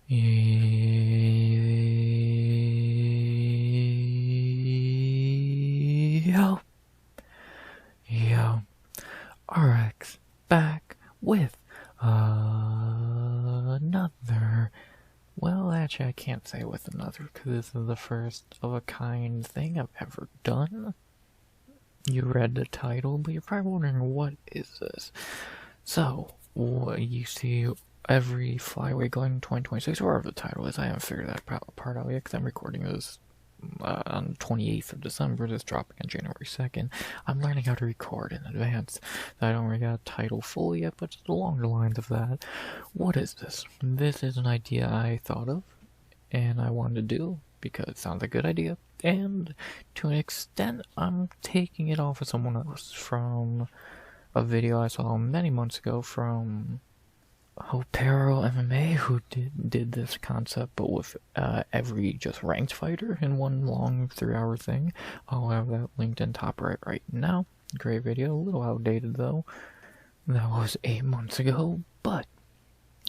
Yo, yo, RX back with another. Well, actually, I can't say with another because this is the first of a kind thing I've ever done. You read the title, but you're probably wondering what is this. So, what you see every Flyweight going 2026, or whatever the title is. I haven't figured that part out yet because I'm recording this on the 28th of December. This dropping on January 2nd. I'm learning how to record in advance. I don't really got a title fully yet, but just along the lines of that. What is this? This is an idea I thought of and I wanted to do because it sounds like a good idea. And to an extent, I'm taking it off of someone else from a video I saw many months ago from Hopero MMA, who did this concept, but with every just ranked fighter in one long 3-hour thing. I'll have that linked in top right now. Great video, a little outdated though. That was 8 months ago, but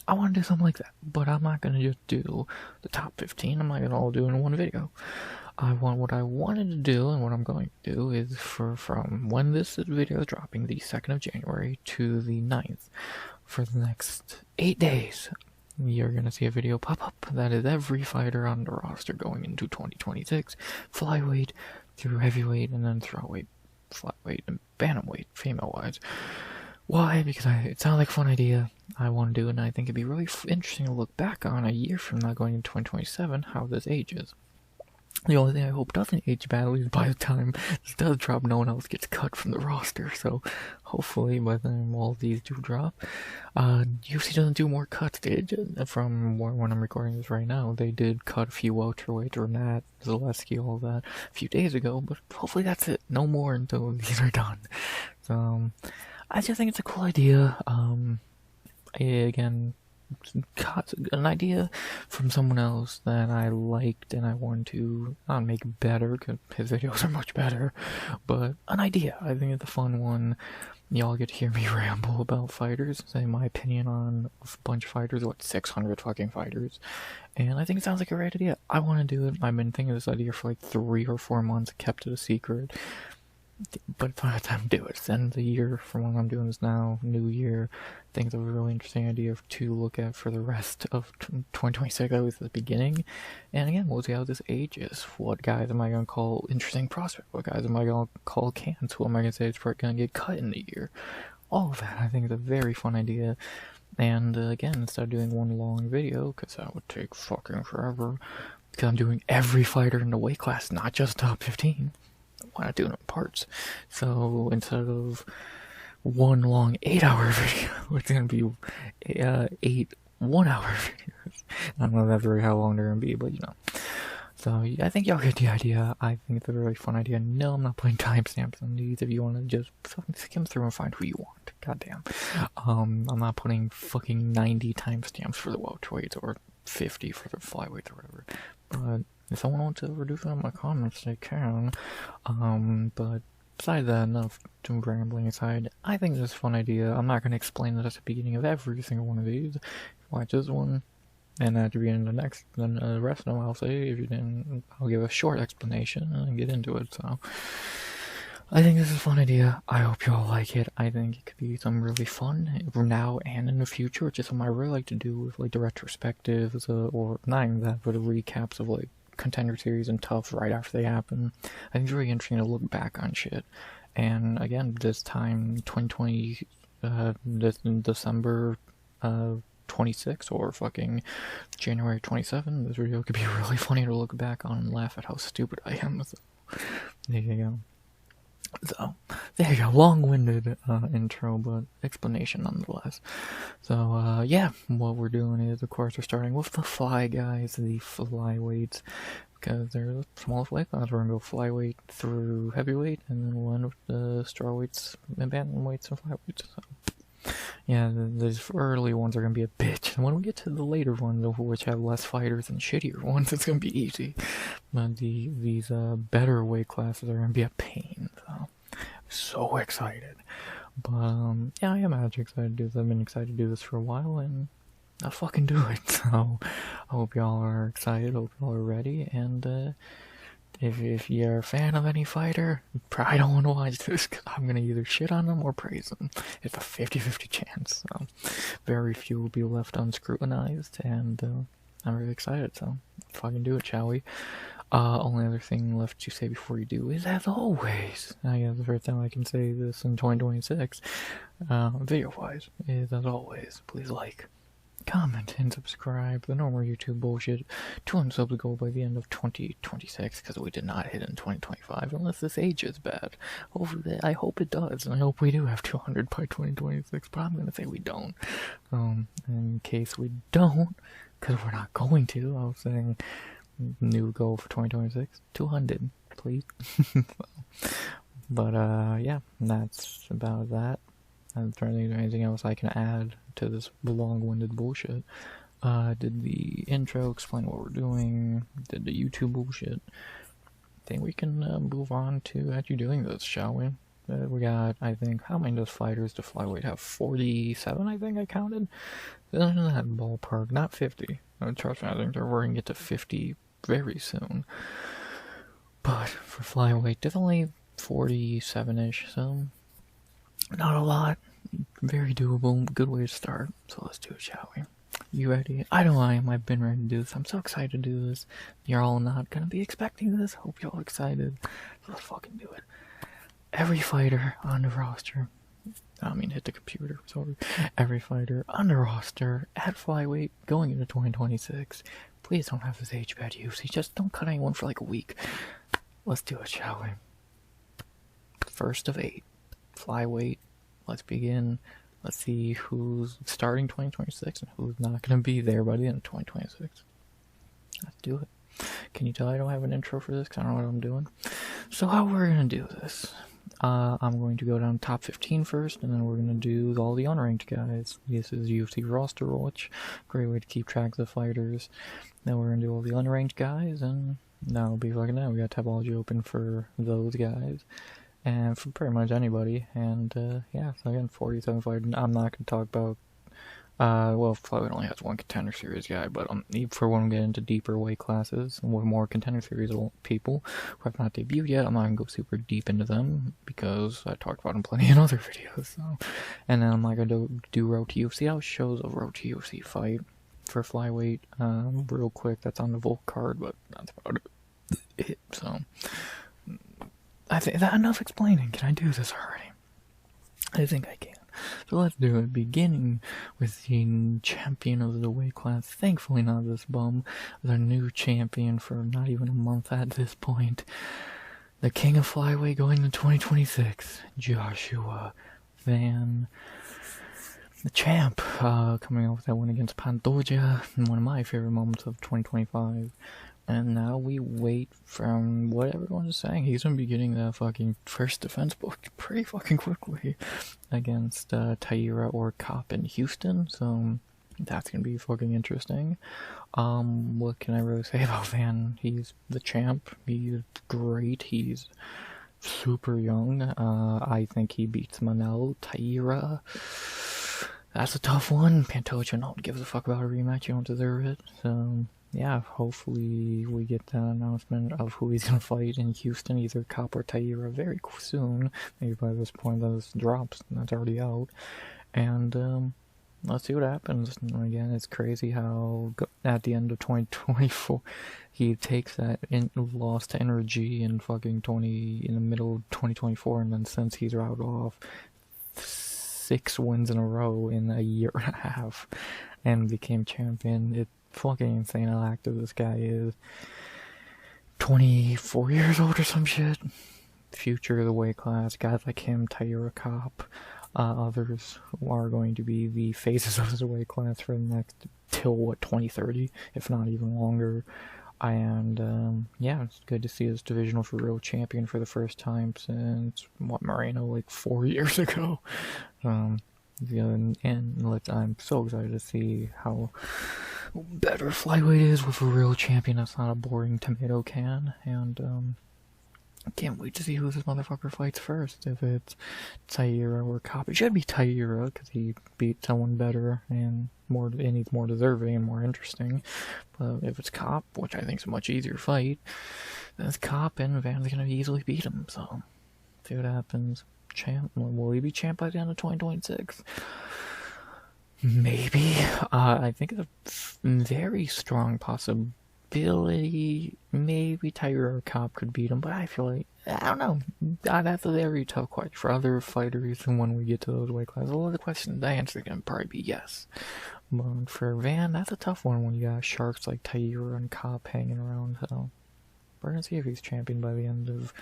I want to do something like that. But I'm not gonna just do the top 15. I'm not gonna all do it in one video. What I wanted to do, and what I'm going to do, is from when this video is dropping, the 2nd of January to the 9th, for the next 8 days, you're going to see a video pop up that is every fighter on the roster going into 2026, flyweight through heavyweight, and then throwweight, flyweight, and bantamweight, female-wise. Why? Because it sounds like a fun idea. I want to do it, and I think it'd be really interesting to look back on a year from now, going into 2027, how this ages. The only thing I hope doesn't age badly is by the time this does drop, no one else gets cut from the roster. So hopefully by the time all these do drop, UFC doesn't do more cuts. From when I'm recording this right now, they did cut a few welterweights, or Nat, Zaleski, all that a few days ago. But hopefully that's it. No more until these are done. So I just think it's a cool idea. Again, got an idea from someone else that I liked and I wanted to not make better, because his videos are much better, but an idea. I think it's a fun one. Y'all get to hear me ramble about fighters, say my opinion on a bunch of fighters, 600 fucking fighters, and I think it sounds like a great idea. I want to do it. I've been thinking of this idea for like 3 or 4 months, kept it a secret. But it's not time to do it. It's the end of the year from when I'm doing this now, new year. I think it's a really interesting idea to look at for the rest of 2026, at least at the beginning. And again, we'll see how this ages. What guys am I going to call interesting prospect? What guys am I going to call cans? Who am I going to say is going to get cut in the year? All of that, I think, is a very fun idea. And again, instead of doing one long video, because that would take fucking forever, because I'm doing every fighter in the weight class, not just top 15. Why not do it in parts? So instead of one long 8-hour video, it's gonna be 8 1-hour videos. I don't know if that's really how long they're gonna be, but you know. So yeah, I think y'all get the idea. I think it's a really fun idea. No, I'm not putting timestamps on these. If you want to just skim through and find who you want, goddamn. I'm not putting fucking 90 timestamps for the welterweights or 50 for the flyweights or whatever. But if someone wants to reduce it in my comments, they can. But besides that, enough to rambling aside, I think this is a fun idea. I'm not going to explain it at the beginning of every single one of these. Watch this one, and at the beginning of the next, then the rest of them I'll say, if you didn't, I'll give a short explanation and get into it, so. I think this is a fun idea. I hope y'all like it. I think it could be something really fun now and in the future, which is something I really like to do with like the retrospectives, or not even that, but the recaps of like contender series and tough right after they happen. I think it's really interesting to look back on shit. And again, this time 2020, this December 26 or fucking January 27, this video could be really funny to look back on and laugh at how stupid I am. So there you go. So, there you go, long-winded intro, but explanation nonetheless. So, yeah, what we're doing is, of course, we're starting with the fly guys, the flyweights, because they're the smallest weight class. We're going to go flyweight through heavyweight, and then we'll end with the strawweights, and bantamweights, and flyweights. So, yeah, these early ones are going to be a bitch. And when we get to the later ones, which have less fighters and shittier ones, it's going to be easy. But these better weight classes are going to be a pain. So excited. But, yeah, I am actually excited to do this. I've been excited to do this for a while, and let's fucking do it. So I hope y'all are excited, hope y'all are ready, and if you're a fan of any fighter, probably don't want to watch this because I'm gonna either shit on them or praise them. It's a 50-50 chance, so very few will be left unscrutinized, and I'm really excited, so fucking do it, shall we? Only other thing left to say before you do is, as always, I guess the first time I can say this in 2026, video-wise, is, as always, please like, comment, and subscribe. The normal YouTube bullshit. 200 subs to go by the end of 2026, because we did not hit in 2025, unless this age is bad. Hopefully, I hope it does, and I hope we do have 200 by 2026, but I'm gonna say we don't. In case we don't, because we're not going to, I was saying, new goal for 2026, 200, please. But, yeah, that's about that. I'm trying to think of anything else I can add to this long-winded bullshit. Did the intro, explain what we're doing, did the YouTube bullshit. I think we can move on to actually doing this, shall we? We got, I think, how many does fighters to Flyweight have? 47, I think I counted? In that ballpark, not 50. Trust me, I think we're going to get to 50 very soon. But for Flyweight, definitely 47-ish, so not a lot. Very doable. Good way to start. So let's do it, shall we? You ready? I know I am. I've been ready to do this. I'm so excited to do this. You're all not gonna be expecting this. Hope you're all excited. So let's fucking do it. Every fighter on the roster. I mean, hit the computer. Sorry. Every fighter on the roster at Flyweight going into 2026. Please don't have this age bad UFC. Just don't cut anyone for like a week. Let's do it, shall we? First of 8. Flyweight. Let's begin. Let's see who's starting 2026 and who's not going to be there by the end of 2026. Let's do it. Can you tell I don't have an intro for this because I don't know what I'm doing? So how we're going to do this, I'm going to go down top 15 first, and then we're going to do all the unranked guys. This is UFC roster watch. Great way to keep track of the fighters. Then we're going to do all the unranked guys, and that'll be fucking that. We got Tapology open for those guys. And for pretty much anybody, and yeah, so again, 47 fighters. I'm not going to talk about, well, Flyweight only has one contender series guy, but for when we get into deeper weight classes, and with more contender series people who have not debuted yet, I'm not going to go super deep into them, because I talked about them plenty in other videos, so. And then I'm not going to do Road to UFC. I'll show the Road to UFC fight for Flyweight, real quick. That's on the Volk card, but that's about it, so. I think that enough explaining. Can I do this already? I think I can. So let's do it. Beginning with the champion of the weight class. Thankfully not this bum. The new champion for not even a month at this point. The king of Flyweight going to 2026. Joshua Van. The champ. Coming off that win against Pantoja. One of my favorite moments of 2025. And now we wait from what everyone is saying. He's gonna be getting the fucking first defense book pretty fucking quickly against Taira or Kopp in Houston. So that's gonna be fucking interesting. What can I really say about Van? He's the champ. He's great. He's super young. I think he beats Manel. Taira, that's a tough one. Pantoja don't give a fuck about a rematch. You don't deserve it. So yeah, hopefully we get that announcement of who he's gonna fight in Houston, either Kopp or Taira, very soon. Maybe by this point that this drops, that's already out. And let's see what happens. And again, it's crazy how at the end of 2024 he takes that loss to Energy in fucking in the middle of 2024, and then since he's out off 6 wins in a row in a year and a half and became champion. It's fucking insane how active this guy is. 24 years old or some shit. Future of the weight class. Guys like him, Taira, Kopp, others are going to be the faces of the weight class for the next, till what, 2030, if not even longer. And yeah, it's good to see this divisional for real champion for the first time since, what, Moreno, like 4 years ago. Yeah, and I'm so excited to see how better Flyweight is with a real champion that's not a boring tomato can, and can't wait to see who this motherfucker fights first. If it's Taira or Kopp, it should be Taira because he beat someone better, and more, and he's more deserving and more interesting. But if it's Cop, which I think is a much easier fight, then it's Cop, and Van's gonna easily beat him. So, see what happens. Champ, will he be champ by the end of 2026? Maybe. I think it's a very strong possibility. Maybe Tiger or Cop could beat him, but I feel like, I don't know. That's a very tough question for other fighters, and when we get to those weight classes, a lot of the questions, the answer can probably be yes. But for Van, that's a tough one when you got sharks like Tiger and Cop hanging around, so we're gonna see if he's champion by the end of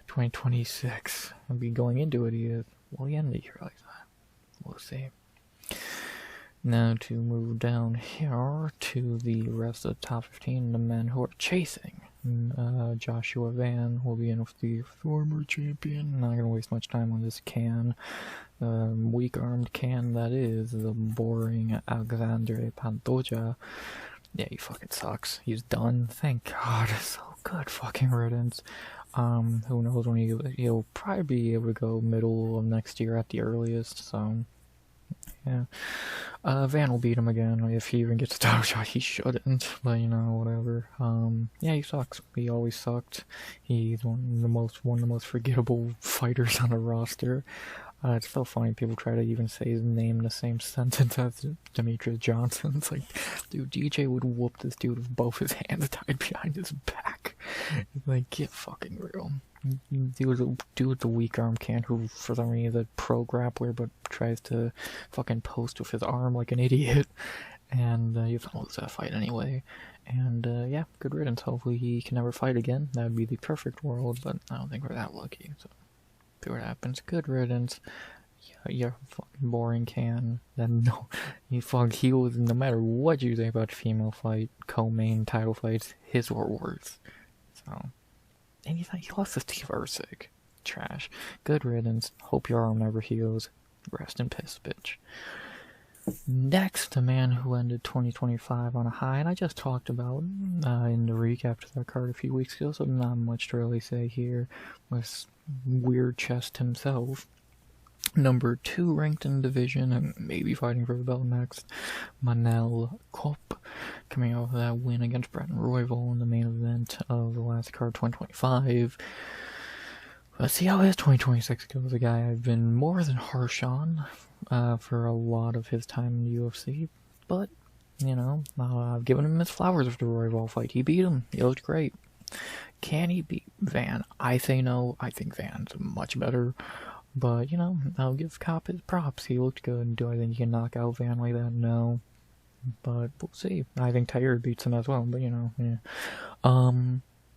2026. I'll be going into it, he is. Will he end the year like that? We'll see. Now to move down here to the rest of the top 15, the men who are chasing. Joshua Van will be in with the former champion. I'm not gonna waste much time on this can. Weak-armed can, that is, the boring Alexandre Pantoja. Yeah, he fucking sucks. He's done. Thank God. So good fucking riddance. Who knows when he'll probably be able to go middle of next year at the earliest, so yeah. Van will beat him again if he even gets a title shot. He shouldn't, but you know, whatever. Yeah, he sucks. He always sucked. He's one of the most forgettable fighters on the roster. It's so funny people try to even say his name in the same sentence as Demetrius Johnson. It's like, dude, DJ would whoop this dude with both his hands tied behind his back. It's like, get fucking real. Dude with the weak arm can, who for some reason is a pro grappler but tries to fucking post with his arm like an idiot. And you have to lose that fight anyway. And yeah, good riddance. Hopefully he can never fight again. That would be the perfect world, but I don't think we're that lucky. So see what happens. Good riddance. Yeah, you're fucking boring can. Then no, he was, no matter what you think about female fight, co-main title fights, his were worse. So, and he lost to Steve Erceg. Trash. Good riddance. Hope your arm never heals. Rest in piss, bitch. Next, a man who ended 2025 on a high, and I just talked about in the recap to that card a few weeks ago, so not much to really say here. Was weird chest himself. Number 2 ranked in the division, and maybe fighting for the belt next. Manel Kopp, coming off of that win against Bretton Royval in the main event of the last card 2025. Let's see how his 2026 goes. A guy I've been more than harsh on for a lot of his time in the UFC, but, you know, I've given him his flowers after the Royval fight. He beat him. He looked great. Can he beat Van? I say no. I think Van's much better. But, you know, I'll give Cop his props. He looked good. Do I think he can knock out Van like that? No. But we'll see. I think Tiger beats him as well, but, you know, yeah.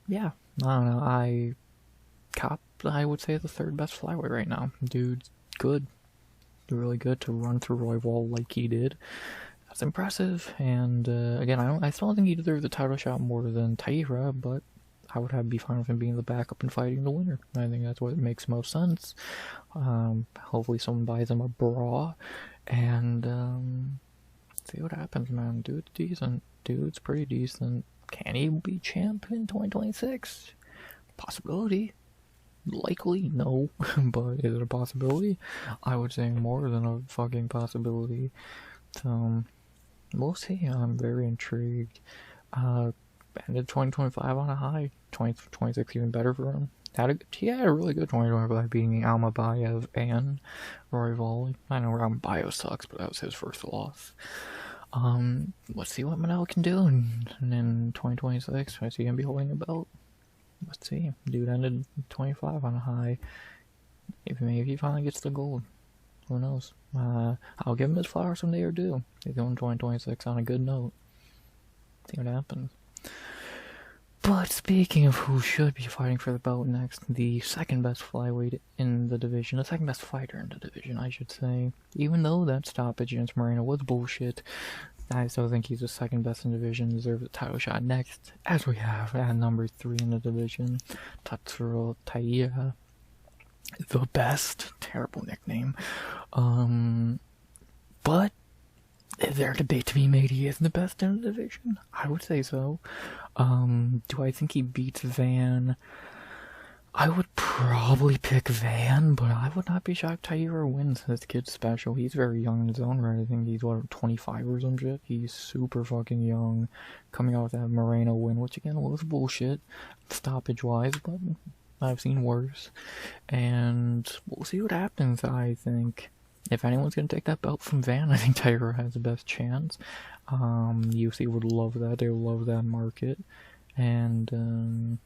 Yeah, I don't know. Cop, I would say, the third best flyweight right now. Dude's good. Really good to run through Royval like he did. That's impressive. And, again, I still don't think he deserves the title shot more than Taira, but I would be fine with him being the backup and fighting the winner. I think that's what makes most sense. Hopefully someone buys him a bra, and see what happens, man. Dude's decent. Dude's pretty decent. Can he be champ in 2026? Possibility. Likely, no. But is it a possibility? I would say more than a fucking possibility. So, we'll see. I'm very intrigued. Ended 2025 on a high. 2026 even better for him. He had a really good 2025, beating Almabayev and Royval. I know Almabayev sucks, but that was his first loss. Let's see what Manel can do in 2026. I see him be holding a belt. Let's see. Dude ended 25 on a high. Maybe he finally gets the gold. Who knows? I'll give him his flowers someday or do. He's going 2026 on a good note. See what happens. But speaking of who should be fighting for the belt next, the second best flyweight in the division, the second best fighter in the division, I should say. Even though that stoppage against Moreno was bullshit, I still think he's the second best in the division, deserves a title shot next, as we have at number 3 in the division, Tatsuro Taira. The best. Terrible nickname. But is there a debate to be made he is the best in the division? I would say so. Do I think he beats Van? I would probably pick Van, but I would not be shocked Taira wins. This kid's special. He's very young in his own right. I think he's, what, 25 or some shit? He's super fucking young. Coming out with that Moreno win, which again was bullshit, stoppage-wise, but I've seen worse. And we'll see what happens, I think. If anyone's going to take that belt from Van, I think Taira has the best chance. UFC would love that. They would love that market. And,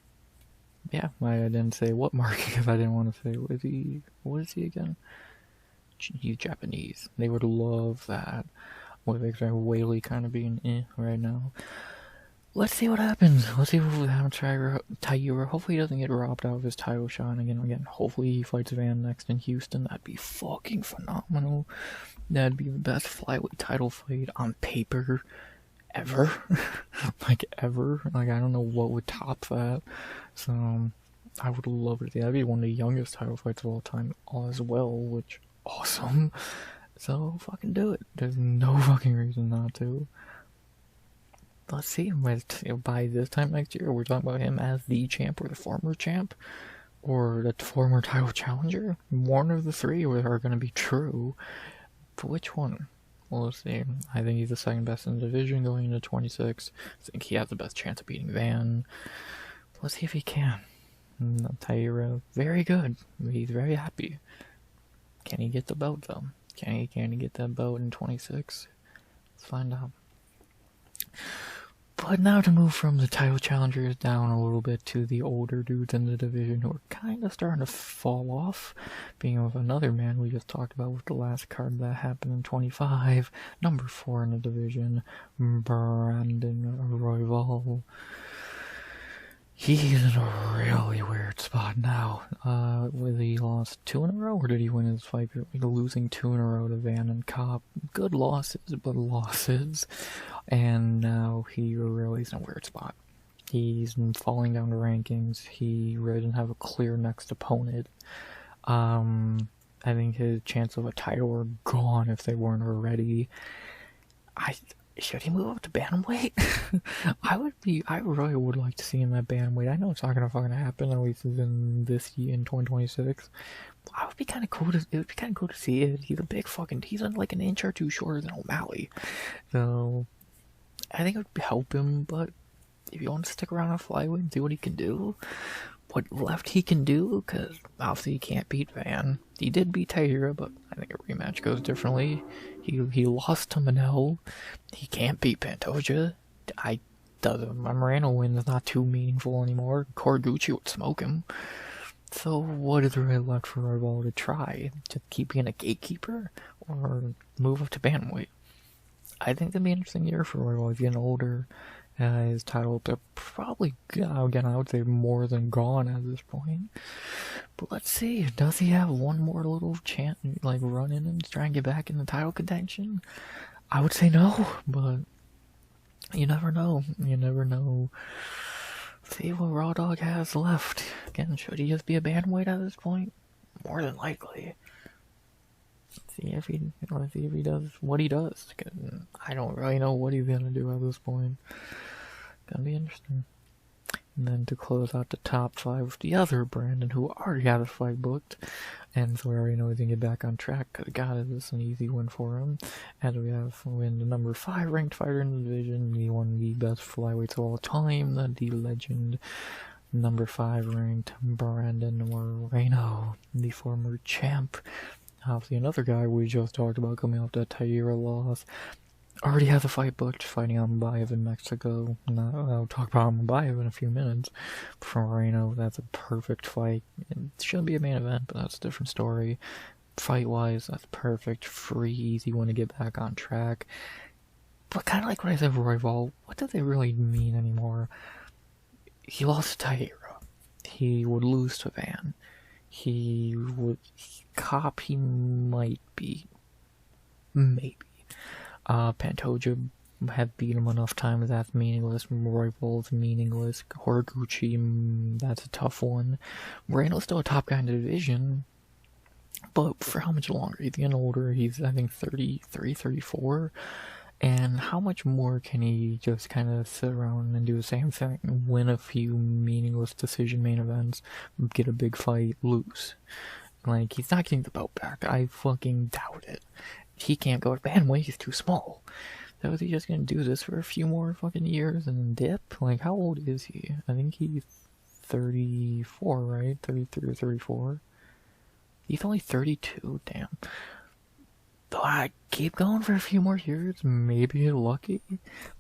yeah, I didn't say what market because I didn't want to say, what is he again? He's Japanese. They would love that. With Whaley kind of being right now. Let's see what happens. Let's see what happens to Taira. Hopefully he doesn't get robbed out of his title shot again. Hopefully he fights Van next in Houston. That'd be fucking phenomenal. That'd be the best flyweight title fight on paper ever. Like, ever. Like, I don't know what would top that. So, I would love it. That'd be one of the youngest title fights of all time as well, which, awesome. So, fucking do it. There's no fucking reason not to. Let's see, by this time next year, we're talking about him as the champ or the former champ, or the former title challenger. One of the three are going to be true. But which one? Well, let's see. I think he's the second best in the division going into 26. I think he has the best chance of beating Van. Let's see if he can. Taira, very good. He's very happy. Can he get the belt, though? Can he get that belt in 26? Let's find out. But now to move from the title challengers down a little bit to the older dudes in the division who are kind of starting to fall off. Being with another man we just talked about with the last card that happened in 25. Number 4 in the division, Brandon Royval. He's in a really weird spot now. Whether he lost 2 in a row or did he win his fight? Losing 2 in a row to Van and Kopp. Good losses, but losses. And now he really is in a weird spot. He's falling down the rankings. He really didn't have a clear next opponent. I think his chance of a title were gone if they weren't already. Should he move up to bantamweight? I really would like to see him at bantamweight. I know it's not gonna fucking happen, at least in this year, in 2026. It would be kind of cool to see it. He's like an inch or two shorter than O'Malley. So, I think it would help him, but if you want to stick around on flyweight and see what he can do, what left he can do, because obviously he can't beat Van. He did beat Taira, but I think a rematch goes differently. He lost to Manel. He can't beat Pantoja. My Moreno win is not too meaningful anymore. Corgucci would smoke him. So what is really left for Royval to try? To keep being a gatekeeper? Or move up to bantamweight? I think it'd be an interesting year for Royval. He's getting older. His title, they're probably, again, I would say more than gone at this point. But let's see, does he have one more little chance, like run in and try and get back in the title contention? I would say no, but you never know. You never know. See what Raw Dog has left. Again, should he just be a bantamweight at this point? More than likely. See if he does what he does. I don't really know what he's gonna do at this point. Gonna be interesting. And then to close out the top 5 with the other Brandon, who already had a fight booked, and so we already know he's gonna get back on track. Cause God, is an easy win for him. And we have the number 5 ranked fighter in the division. He won the best flyweights of all time. The legend, number 5 ranked Brandon Moreno, the former champ. Obviously, another guy we just talked about coming off that Taira loss. Already has a fight booked, fighting Ambayev in Mexico. I'll talk about Ambayev in a few minutes. For Moreno, that's a perfect fight. It shouldn't be a main event, but that's a different story. Fight-wise, that's perfect. Free, easy one to get back on track. But kind of like what I said for Royval, what do they really mean anymore? He lost to Taira. He would lose to Van. Kopp, he might be. Maybe. Pantoja had beat him enough times, that's meaningless. Royval's meaningless. Horiguchi, that's a tough one. Moreno's still a top guy in the division, but for how much longer? He's getting older. He's, I think, 33, 34. And how much more can he just kind of sit around and do the same thing, win a few meaningless decision main events, get a big fight, lose? Like, he's not getting the belt back. I fucking doubt it. He can't go to bantamweight, he's too small. So is he just gonna do this for a few more fucking years and then dip? Like, how old is he? I think he's 34, right? 33 or 34? He's only 32, damn. Though I keep going for a few more years, maybe lucky,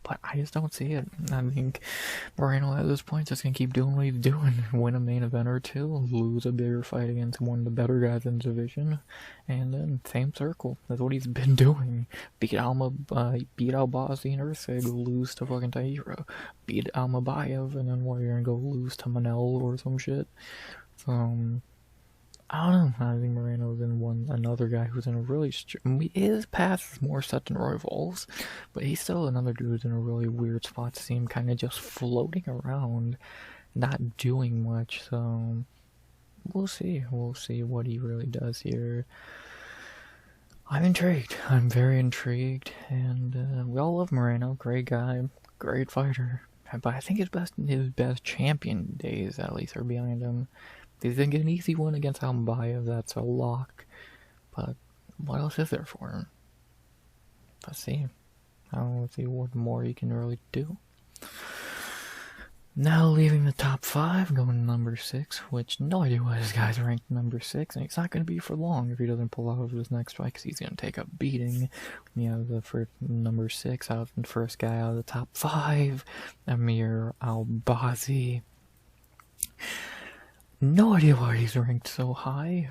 but I just don't see it. I think Moreno at this point is just gonna keep doing what he's doing, win a main event or two, lose a bigger fight against one of the better guys in the division, and then same circle. That's what he's been doing. Beat Albazi and Ursig, lose to fucking Taira. Beat Almabayev, and then you're gonna go lose to Manel or some shit. I don't know. I think Moreno's in another guy who's in a really his path is more set than Royval's, but he's still another dude who's in a really weird spot to see him kind of just floating around, not doing much. So we'll see. We'll see what he really does here. I'm intrigued. I'm very intrigued, and we all love Moreno. Great guy, great fighter. But I think his best champion days at least are behind him. He's gonna get an easy one against Almabayev, that's a lock. But what else is there for him? Let's see. I don't see what more he can really do. Now leaving the top 5, going to number 6, which no idea why this guy's ranked number 6, and he's not going to be for long if he doesn't pull out of his next fight, because he's going to take a beating. The first number 6 out, the first guy out of the top 5, Amir Albazi. No idea why he's ranked so high,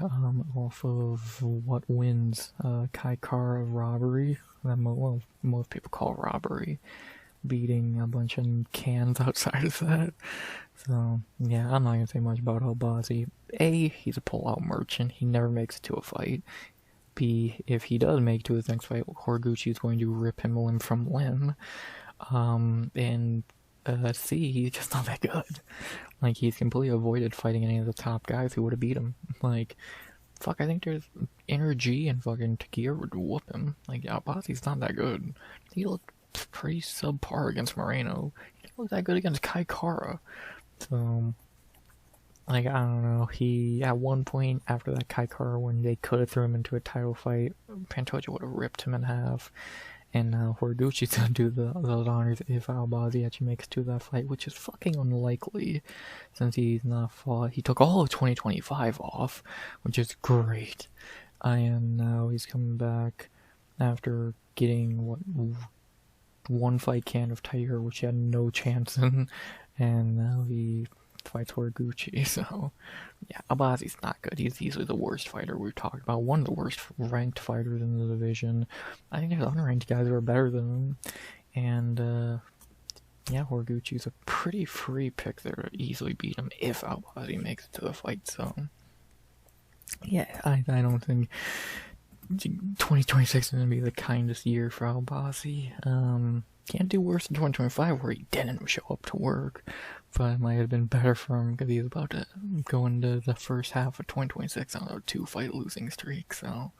off of what wins, Kai Kara robbery, that most people call robbery, beating a bunch of cans outside of that. So, yeah, I'm not gonna say much about Albazi. A, he's a pull-out merchant, he never makes it to a fight. B, if he does make it to his next fight, Horiguchi is going to rip him limb from limb. And C, he's just not that good. Like, he's completely avoided fighting any of the top guys who would have beat him. Like, fuck, I think there's Energy and fucking Tagira would whoop him. Like, Albazi's not that good. He looked pretty subpar against Moreno. He didn't look that good against Kai Kara. So, like, I don't know. He, at one point after that Kai Kara, when they could have thrown him into a title fight, Pantoja would have ripped him in half. And Horiguchi's gonna do those honors if Albazi actually makes it to that fight, which is fucking unlikely, since he's not fought. He took all of 2025 off, which is great. And now he's coming back after getting one fight can of Tiger, which he had no chance in, and now he fights Horiguchi. So yeah, Albazi's not good. He's easily the worst fighter we've talked about. One of the worst ranked fighters in the division. I think there's unranked guys who are better than him. And yeah, Horiguchi's a pretty free pick there to easily beat him if Albazi makes it to the fight. So yeah, I don't think 2026 is going to be the kindest year for Albazi. Can't do worse than 2025 where he didn't show up to work, but it might have been better for him because he's about to go into the first half of 2026 on a 2-fight losing streak. So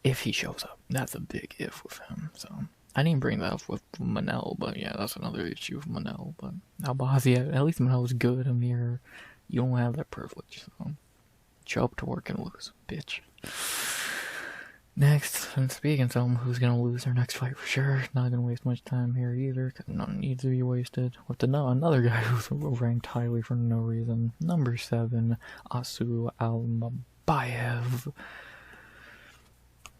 if he shows up, that's a big if with him. So I didn't bring that up with Manel, but yeah, that's another issue with Manel. But Albazi, at least Manel's good. Amir, you don't have that privilege. So show up to work and lose, bitch. Next, and speaking of someone who's gonna lose their next fight for sure, not gonna waste much time here either, because none needs to be wasted, with another guy who's ranked highly for no reason. Number 7, Asu Almabayev.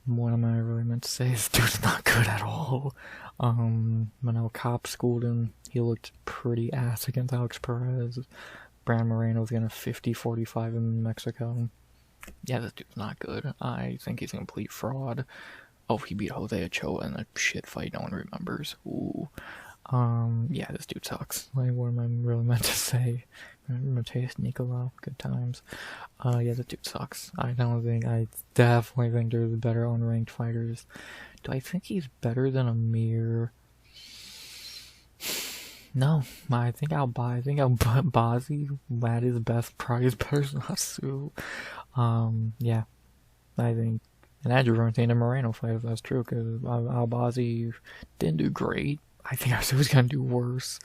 What am I really meant to say? This dude's not good at all. Manel Cop schooled him. He looked pretty ass against Alex Perez. Brand Moreno's gonna 50-45 in Mexico. Yeah, this dude's not good. I think he's a complete fraud. Oh, he beat Jose Ochoa in a shit fight no one remembers. Ooh. Yeah, this dude sucks. Like, what am I really meant to say? Mateus Nicolau, good times. Yeah, this dude sucks. I definitely think there's better unranked fighters. Do I think he's better than Amir? No, I think Albazi at his best prize better than Asu. Yeah, I think And Andrew ruined in the Moreno fight, if that's true, because Albazi didn't do great. I think Asu was gonna do worse.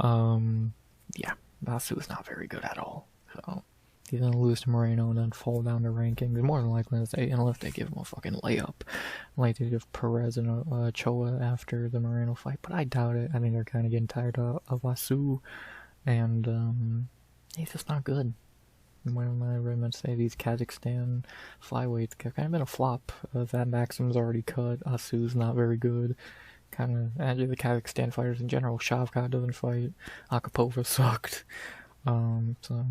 Yeah, Asu is not very good at all. So he's gonna lose to Moreno and then fall down the rankings. More than likely, unless they give him a fucking layup, like they give Perez and Choa after the Moreno fight. But I doubt it. I think they're kind of getting tired of Asu, and he's just not good. What am I meant to say? These Kazakhstan flyweights have kind of been a flop. That Maxim's already cut. Asu's not very good. Kind of, actually, the Kazakhstan fighters in general. Shavkat doesn't fight. Akapova sucked. So,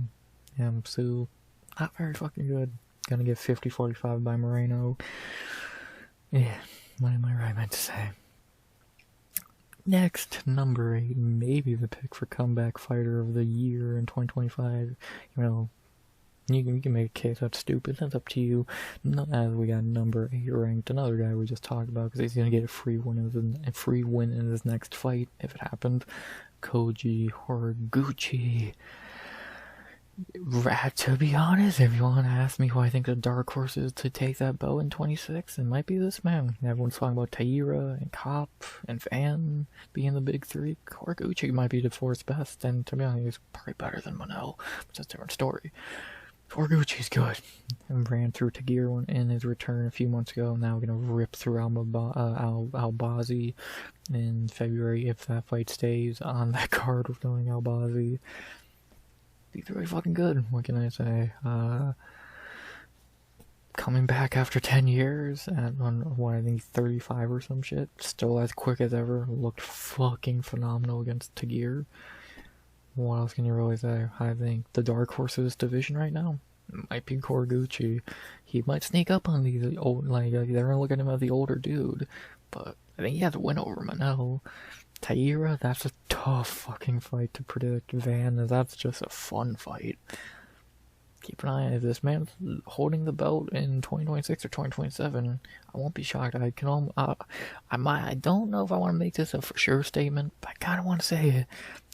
yeah, Asu, not very fucking good. Gonna get 50-45 by Moreno. Yeah, what am I meant to say? Next, number 8, maybe the pick for comeback fighter of the year in 2025. You know, you can make a case that's stupid. That's up to you. As we got number 8 ranked, another guy we just talked about because he's gonna get a free win in his next fight if it happened. Koji Horiguchi. To be honest, if you want to ask me who I think the dark horse is to take that belt in 26, it might be this man. Everyone's talking about Taira and Kopp and Van being the big 3. Horiguchi might be the 4th best, and to be honest, he's probably better than Manel, but that's a different story. Horiguchi's good. And ran through Tagir in his return a few months ago. Now we're gonna rip through Albazi in February if that fight stays on that card with going Albazi. He's really fucking good. What can I say? Coming back after 10 years on what I think 35 or some shit. Still as quick as ever. Looked fucking phenomenal against Tagir. What else can you really say? I think the dark horse of this division right now might be Horiguchi. He might sneak up on these old, like they're gonna look at him as the older dude, but I think he has a win over Manel. Taira, that's a tough fucking fight to predict. Van, that's just a fun fight. Keep an eye on if this man's holding the belt in 2026 or 2027. I won't be shocked. I don't know if I want to make this a for sure statement, but I kind of want to say it.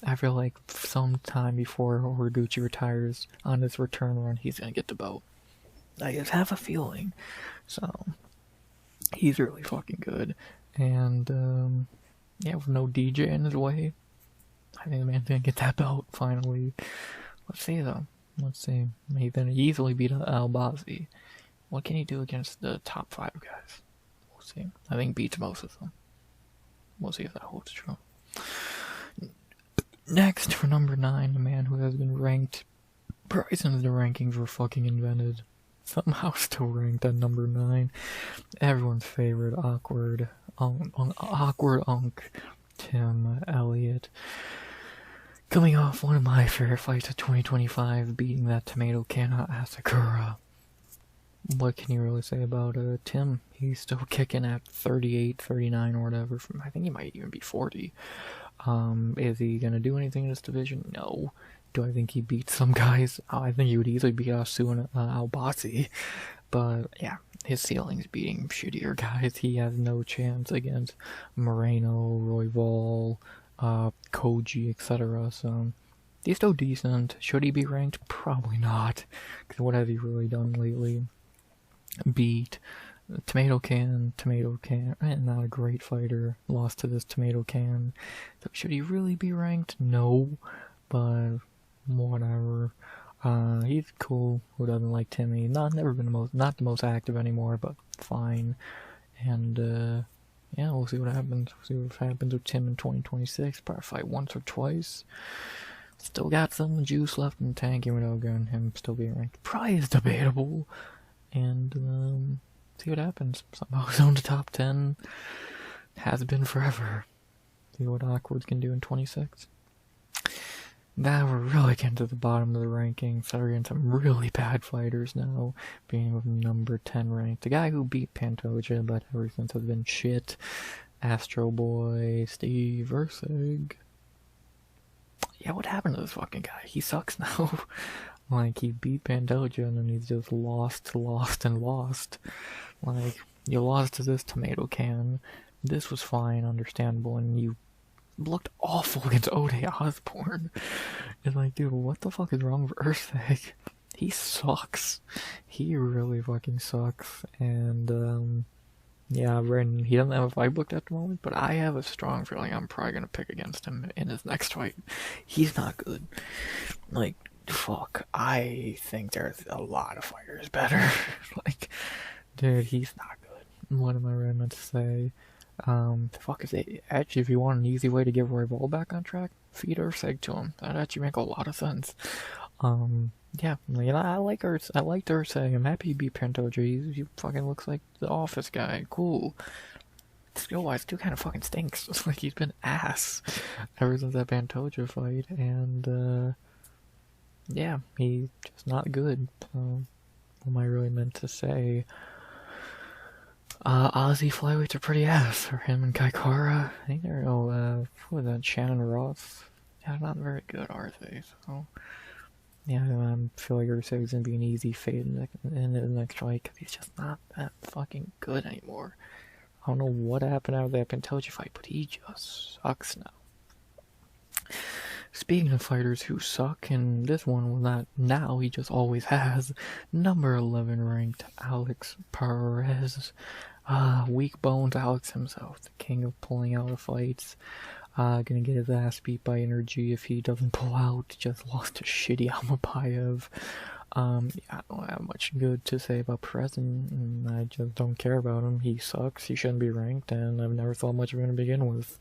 I feel like sometime before Horiguchi retires on his return run, he's gonna get the belt. I just have a feeling. So he's really fucking good, and yeah, with no DJ in his way, I think the man's gonna get that belt finally. Let's see though. Let's see. He's gonna easily beat Albazi. What can he do against the top 5 guys? We'll see. I think beats most of them. We'll see if that holds true. Next, for number 9, the man who has been ranked probably since the rankings were fucking invented. Somehow still ranked at number 9. Everyone's favorite awkward unk, Tim Elliott. Coming off one of my favorite fights of 2025, beating that tomato can Asakura. What can you really say about Tim? He's still kicking at 38, 39 or whatever. I think he might even be 40. Is he gonna do anything in this division? No. Do I think he beats some guys? I think he would easily beat Asu and Albazi. But yeah, his ceiling's beating shittier guys. He has no chance against Moreno, Royval, Koji, etc. So he's still decent. Should he be ranked? Probably not. Because what has he really done lately? Beat Tomato Can, and not a great fighter. Lost to this Tomato Can. So should he really be ranked? No. But whatever. He's cool. Who doesn't like Timmy? Not the most active anymore, but fine. And yeah, we'll see what happens. We'll see what happens with Tim in 2026. Probably fight once or twice. Still got some juice left in the tank, even though again him still being ranked probably is debatable. And see what happens. Somehow he's on the top 10. Has been forever. See what Awkwards can do in 26. Now we're really getting to the bottom of the rankings. So we're getting some really bad fighters now. Being with number 10 ranked. The guy who beat Pantoja, but ever since has been shit. Astro Boy, Steve Erceg. Yeah, what happened to this fucking guy? He sucks now. Like, he beat Pantoja and then he's just lost. Like, you lost to this Tomato Can. This was fine, understandable, and you looked awful against Ode Osborne. It's like, dude, what the fuck is wrong with Erceg? he sucks. He really fucking sucks. And yeah, Brendan, he doesn't have a fight booked at the moment, but I have a strong feeling I'm probably gonna pick against him in his next fight. He's not good. Like, fuck, I think there's a lot of fighters better. Like, dude, he's not good. What am I really meant to say? The fuck is it? Actually, if you want an easy way to get Royval back on track, feed Urseg to him. That'd actually make a lot of sense. Yeah, I like Urseg. I'm happy he beat Pantoja. He fucking looks like the office guy. Cool. Skill-wise, dude kind of fucking stinks. It's like he's been ass ever since that Pantoja fight, and yeah, he's just not good. So, what am I really meant to say? Aussie flyweights are pretty ass. Or him and Kaikara. I think they're, who was that? Shannon Ross? Yeah, not very good, are they? So, yeah, I feel like Urseg's gonna be an easy fade in the next fight because he's just not that fucking good anymore. I don't know what happened out of that Pantoja fight, but he just sucks now. Speaking of fighters who suck, and this one was not now, he just always has, number 11 ranked Alex Perez. Weak bones Alex himself, the king of pulling out of fights. Gonna get his ass beat by Energy if he doesn't pull out. Just lost to shitty Almabayev. Yeah, I don't have much good to say about Perez, and I just don't care about him. He sucks, he shouldn't be ranked, and I've never thought much of him to begin with.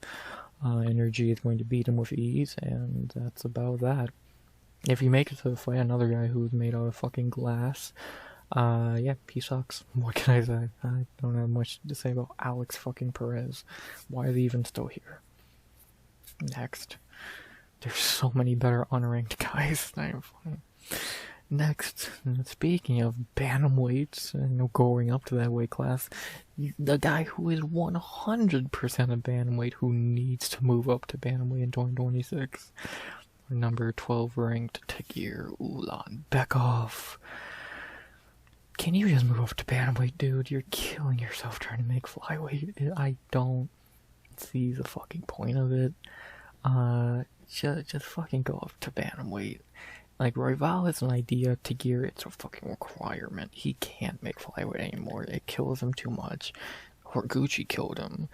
Energy is going to beat him with ease, and that's about that. If he makes it to the fight another guy who's made out of fucking glass, yeah, he sucks. What can I say? I don't have much to say about Alex fucking Perez. Why is he even still here? Next. There's so many better unranked guys. It's not even funny. Next, speaking of bantamweights and going up to that weight class, the guy who is 100% a bantamweight who needs to move up to bantamweight in 2026. Number 12 ranked Tagir Ulanbekov. Can you just move up to bantamweight, dude? You're killing yourself trying to make flyweight. I don't see the fucking point of it. Just fucking go up to bantamweight. Like, Royval is an idea, Tagir, it's a fucking requirement. He can't make flyweight anymore. It kills him too much. Horiguchi killed him.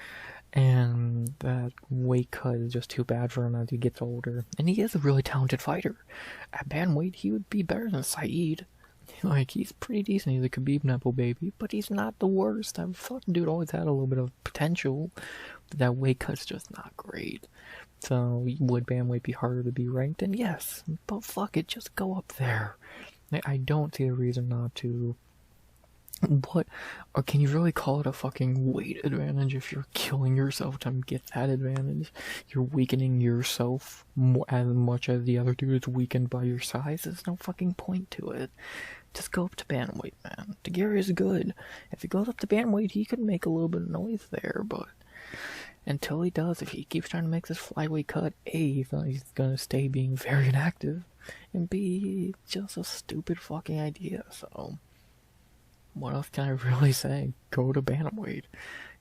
And that weight cut is just too bad for him as he gets older. And he is a really talented fighter. At bantamweight, he would be better than Saeed. Like, he's pretty decent. He's a Khabib Nepo baby, but he's not the worst. That fucking dude always had a little bit of potential. But that weight cut's just not great. So, would bantamweight be harder to be ranked? And yes, but fuck it, just go up there. I don't see a reason not to. What? Or can you really call it a fucking weight advantage if you're killing yourself to get that advantage? You're weakening yourself as much as the other dude is weakened by your size. There's no fucking point to it. Just go up to bantamweight, man. Tagir is good. If he goes up to bantamweight, he could make a little bit of noise there, but until he does, if he keeps trying to make this flyweight cut, A, he's gonna stay being very inactive, and B, just a stupid fucking idea, so what else can I really say? Go to bantamweight.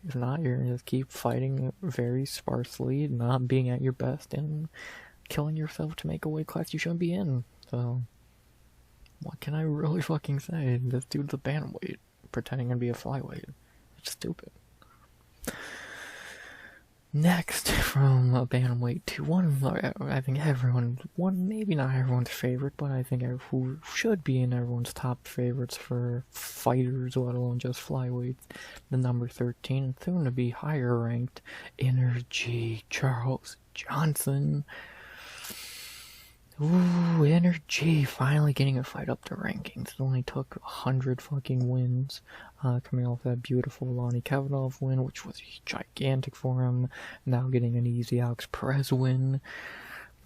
If not, you're gonna just keep fighting very sparsely, not being at your best, and killing yourself to make a weight class you shouldn't be in, so what can I really fucking say? This dude's a bantamweight, pretending to be a flyweight. It's stupid. Next, from a bantamweight to one, I think maybe not everyone's favorite, but I think who should be in everyone's top favorites for fighters, let alone just flyweights, the number 13, and soon to be higher ranked, Energy Charles Johnson. Ooh, Energy finally getting a fight up the rankings. It only took 100 fucking wins, coming off that beautiful Lonnie Kavanagh win, which was gigantic for him. Now getting an easy Alex Perez win.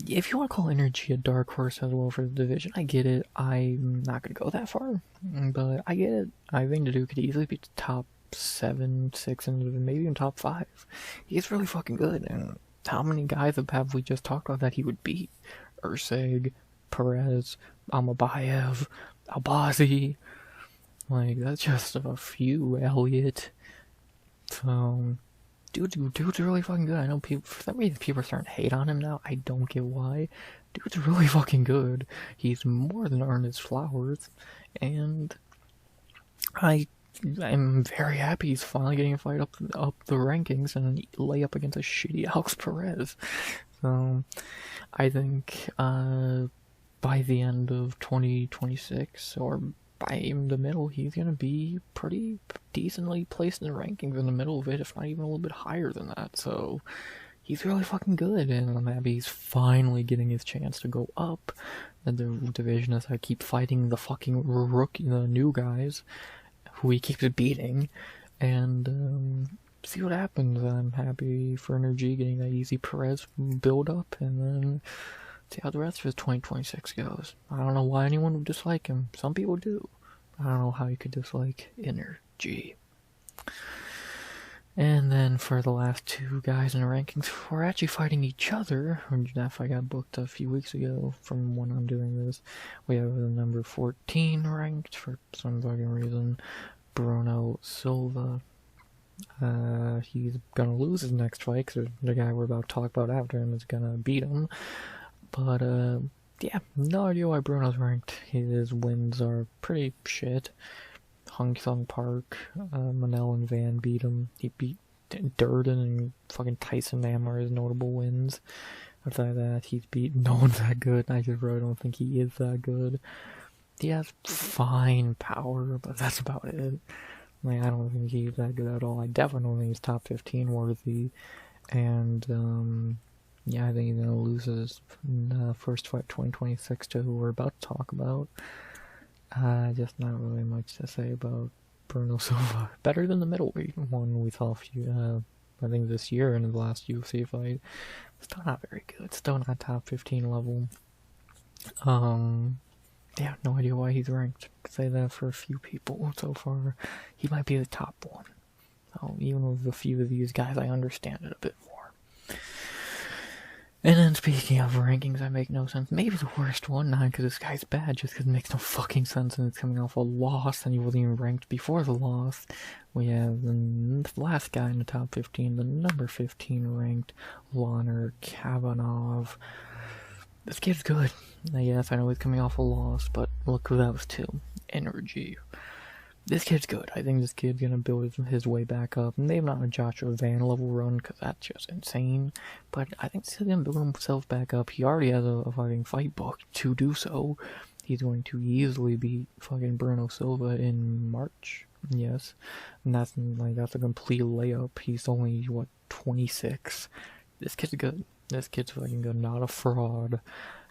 If you want to call Energy a dark horse as well for the division, I get it. I'm not going to go that far, but I get it. I think the dude could easily be top 7, 6, and maybe even top 5. He's really fucking good, and how many guys have we just talked about that he would beat? Urseg, Perez, Almabayev, Albazi. Like, that's just a few. Elliott. So, Dude's really fucking good. I know people, for some reason, people are starting to hate on him now. I don't get why. Dude's really fucking good. He's more than earned his flowers, and I'm very happy he's finally getting a fight up the rankings and lay up against a shitty Alex Perez. So I think by the end of 2026 or by the middle, he's gonna be pretty decently placed in the rankings in the middle of it, if not even a little bit higher than that. So he's really fucking good, and I'm happy he's finally getting his chance to go up in the division as I keep fighting the fucking the new guys who he keeps beating, and see what happens. I'm happy for Energy getting that easy Perez build up, and then see how the rest of his 2026 goes. I don't know why anyone would dislike him. Some people do. I don't know how you could dislike Energy. And then for the last two guys in the rankings, we're actually fighting each other. That fight got booked a few weeks ago from when I'm doing this. We have the number 14 ranked for some fucking reason, Bruno Silva. He's gonna lose his next fight because the guy we're about to talk about after him is gonna beat him. But, yeah, no idea why Bruno's ranked. His wins are pretty shit. Hung Sung Park, Manel and Van beat him. He beat Durden and fucking Tyson Nam are his notable wins. Outside of that, he's beat no one's that good. I just really don't think he is that good. He has fine power, but that's about it. Like, I don't think he's that good at all. I definitely don't think he's top 15 worthy. And, yeah, I think he's gonna lose his first fight 2026 to who we're about to talk about. Just not really much to say about Bruno Silva. Better than the middleweight one we saw I think this year in the last UFC fight. Still not very good. Still not top 15 level. Yeah, no idea why he's ranked. Could say that for a few people so far. He might be the top one. So even with a few of these guys, I understand it a bit more. And then speaking of rankings, I make no sense. Maybe the worst one, not because this guy's bad, just because it makes no fucking sense and it's coming off a loss and he wasn't even ranked before the loss. We have the last guy in the top 15, the number 15 ranked Lonner Kavanagh. This kid's good. Yes, I know he's coming off a loss, but look who that was to. Energy. This kid's good. I think this kid's gonna build his way back up. Maybe not a Joshua Van level run, because that's just insane. But I think he's gonna build himself back up. He already has a fucking fight book to do so. He's going to easily beat fucking Bruno Silva in March. Yes. And that's a complete layup. He's only, 26? This kid's good. This kid's fucking good. Not a fraud.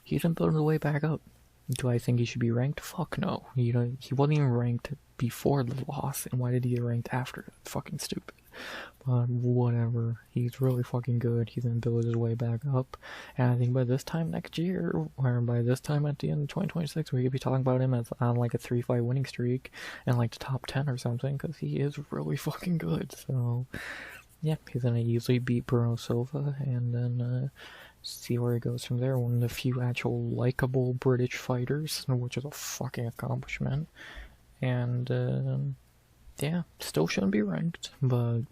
He's been building his way back up. Do I think he should be ranked? Fuck no. He wasn't even ranked before the loss, and why did he get ranked after? That's fucking stupid. But whatever. He's really fucking good. He's gonna build his way back up. And I think by this time next year, or by this time at the end of 2026, we could be talking about him as on like a 3-fight winning streak and like the top 10 or something, because he is really fucking good. So, yeah, he's gonna easily beat Bruno Silva, and then, see where he goes from there. One of the few actual likable British fighters, which is a fucking accomplishment. And, yeah, still shouldn't be ranked, but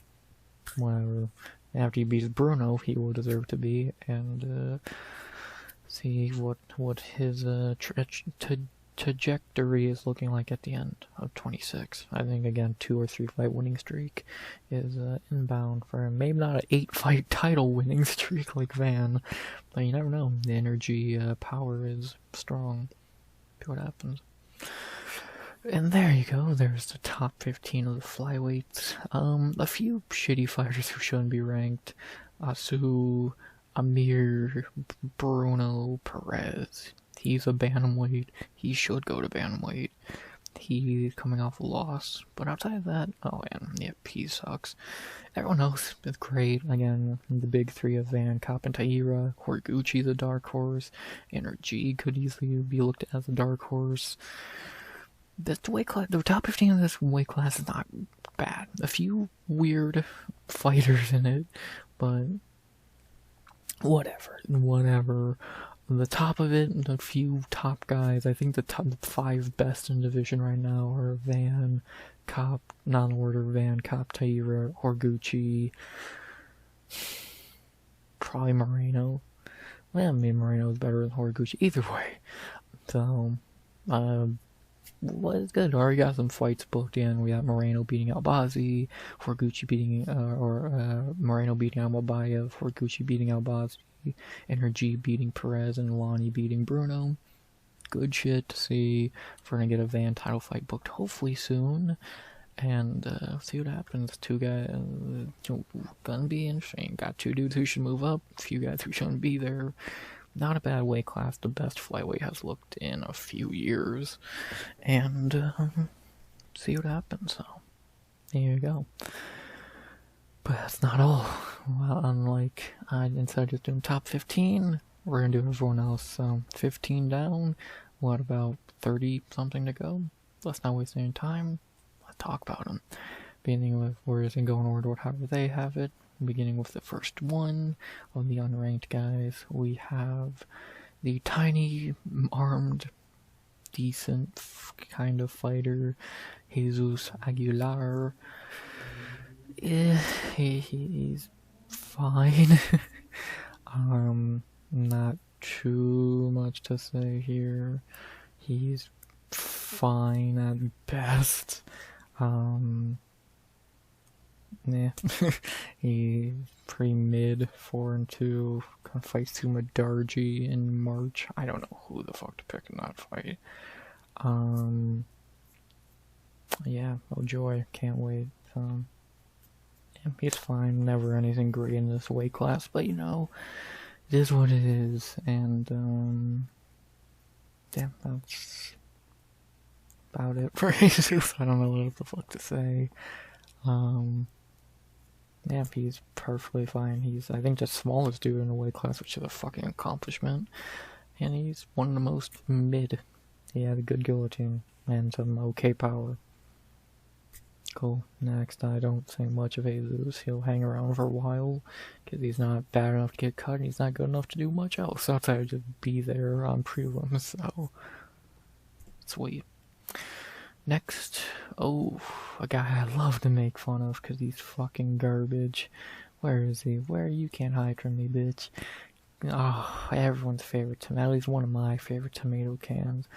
whatever. After he beats Bruno, he will deserve to be, and, see what his, trajectory is looking like at the end of 26. I think, again, 2 or 3 fight winning streak is inbound for him. Maybe not an 8-fight title winning streak like Van, but you never know. The energy power is strong. See what happens. And there you go. There's the top 15 of the flyweights. A few shitty fighters who shouldn't be ranked. Asu, Amir, Bruno, Perez. He's a bantamweight. He should go to bantamweight. He's coming off a loss. But outside of that, oh, and yeah, he sucks. Everyone else is great. Again, the big three of Van, Kopp, and Taira. Horiguchi's a dark horse. Energy could easily be looked at as a dark horse. The weight class, the top 15 of this weight class is not bad. A few weird fighters in it, but whatever. The top of it, the few top guys, I think the top 5 best in the division right now are Van, Kopp, non-order Van, Kopp, Taira, Horiguchi, Probably Moreno. Well, I mean, Moreno's better than Horiguchi. Either way. So, well, it's good. Already got some fights booked in. We got Moreno beating Albazi, Horiguchi beating, Moreno beating Almabayev, Horiguchi beating Albazi, Energy beating Perez, and Lonnie beating Bruno. Good shit to see. We're gonna get a Van title fight booked hopefully soon. And see what happens. Two guys, gonna be interesting. Got two dudes who should move up, a few guys who shouldn't be there. Not a bad weight class, the best flyweight has looked in a few years. And see what happens. So, there you go. But that's not all. Well, unlike, instead of just doing top 15, we're gonna do everyone else. So, 15 down, what, about 30 something to go? Let's not waste any time. Talk about them. Beginning with where is it going order, however they have it. Beginning with the first one of the unranked guys, we have the tiny, armed, decent kind of fighter, Jesus Aguilar. He's fine. Not too much to say here. He's fine at best. Yeah, he's pretty mid, 4-2. Gonna fight Sumadarji in March. I don't know who the fuck to pick in that fight. Yeah, oh joy, can't wait. Yeah, he's fine. Never anything great in this weight class, but you know, it is what it is. And yeah, that's about it for Jesus. I don't know what the fuck to say. Yeah, he's perfectly fine. He's, I think, the smallest dude in the weight class, which is a fucking accomplishment. And he's one of the most mid. He had a good guillotine and some okay power. Cool. Next, I don't say much of Jesus. He'll hang around for a while because he's not bad enough to get cut and he's not good enough to do much else outside of just be there on prelims. So, sweet. Next, oh, a guy I love to make fun of because he's fucking garbage. Where is he? Where? You can't hide from me, bitch. Oh, everyone's favorite tomato. At least one of my favorite tomato cans.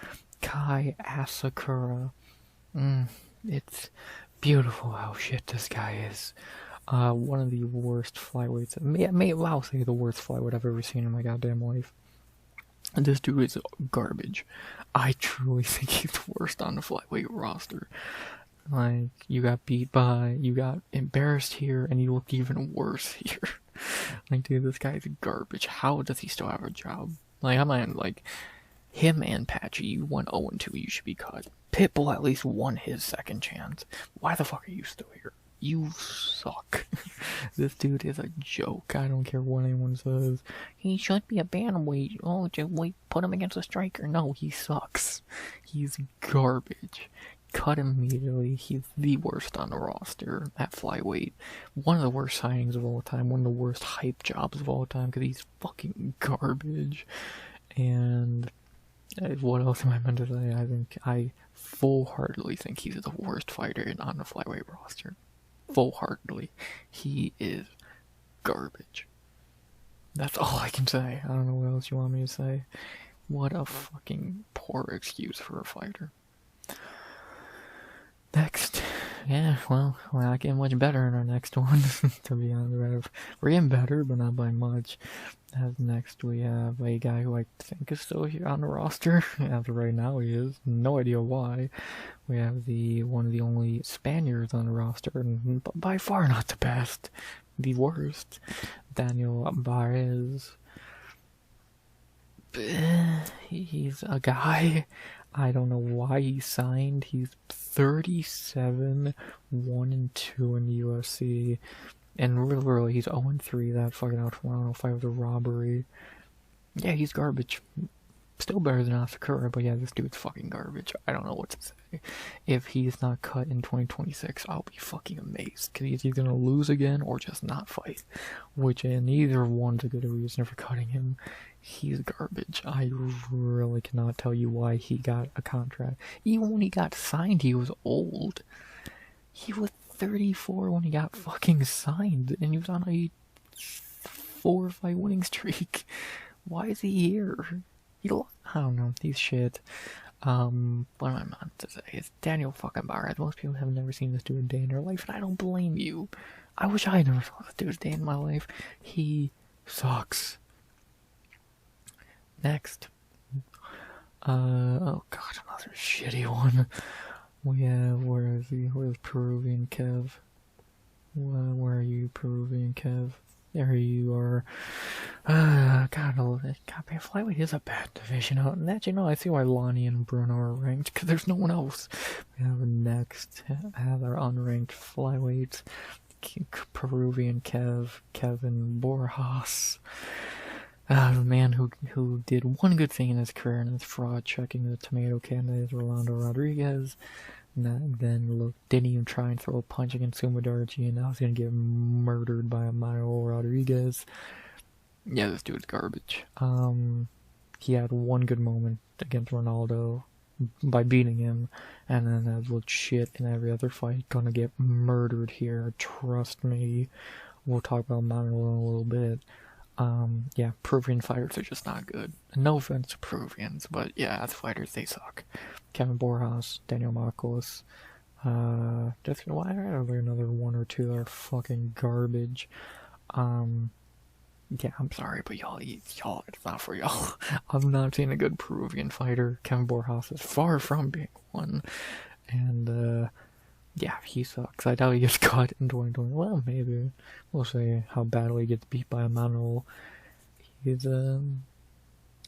Kai Asakura. It's beautiful how shit this guy is. One of the worst flyweights. I'll say the worst flyweight I've ever seen in my goddamn life. And this dude is garbage. I truly think he's the worst on the flyweight roster. Like, you got embarrassed here, and you look even worse here. Like, dude, this guy's garbage. How does he still have a job? Like, I'm not, like, him and Patchy, you went 0-2, you should be cut. Pitbull at least won his second chance. Why the fuck are you still here? You suck. This dude is a joke. I don't care what anyone says. He should be a bantamweight. Oh, just wait, put him against a striker. No, he sucks. He's garbage. Cut him immediately. He's the worst on the roster at flyweight. One of the worst signings of all time. One of the worst hype jobs of all time because he's fucking garbage. And what else am I meant to say? I full-heartedly think he's the worst fighter on the flyweight roster. Full-heartedly. He is garbage. That's all I can say. I don't know what else you want me to say. What a fucking poor excuse for a fighter. Next. Yeah, well, we're not getting much better in our next one, to be honest. We're getting better, but not by much. As next, we have a guy who I think is still here on the roster. As of right now, he is. No idea why. We have one of the only Spaniards on the roster, and by far not the best. The worst. Daniel Barez. He's a guy. I don't know why he signed. He's 37, 1-2 in the UFC. And really, he's 0-3. That fucking out from, I don't know if I was a robbery. Yeah, he's garbage. Still better than Asakura, but yeah, this dude's fucking garbage. I don't know what to say. If he's not cut in 2026, I'll be fucking amazed. Because he's either gonna lose again or just not fight. Which, neither one's a good reason for cutting him. He's garbage. I really cannot tell you why he got a contract. Even when he got signed, he was old. He was 34 when he got fucking signed, and he was on a 4-fight winning streak. Why is he here? I don't know. He's shit. What am I meant to say? It's Daniel fucking Barrett. Most people have never seen this dude a day in their life, and I don't blame you. I wish I never saw this dude a day in my life. He sucks. Next. Oh god, another shitty one. We have, where is he? Where's Peruvian Kev? Where are you, Peruvian Kev? There you are. God, man, Flyweight is a bad division out. And that, I see why Lonnie and Bruno are ranked, because there's no one else. We have next, have our unranked Flyweights. Peruvian Kevin Borjas. The man who did one good thing in his career, and it's fraud checking the tomato candidate Rolando Rodriguez. And then didn't even try and throw a punch against Sumadarchi, and now he's gonna get murdered by Manuel Rodriguez. Yeah, this dude's garbage. He had one good moment against Ronaldo by beating him, and then has looked shit in every other fight. Gonna get murdered here, trust me. We'll talk about Manuel in a little bit. Yeah, Peruvian fighters are just not good. No offense to Peruvians, but yeah, as fighters, they suck. Kevin Borjas, Daniel Marcos, just why are there another one or two that are fucking garbage? Yeah, I'm sorry, but y'all, it's not for y'all. I've not seen a good Peruvian fighter. Kevin Borjas is far from being one, and yeah, he sucks. I doubt he gets cut in 2020. Well, maybe. We'll see how badly he gets beat by Emmanuel. He's,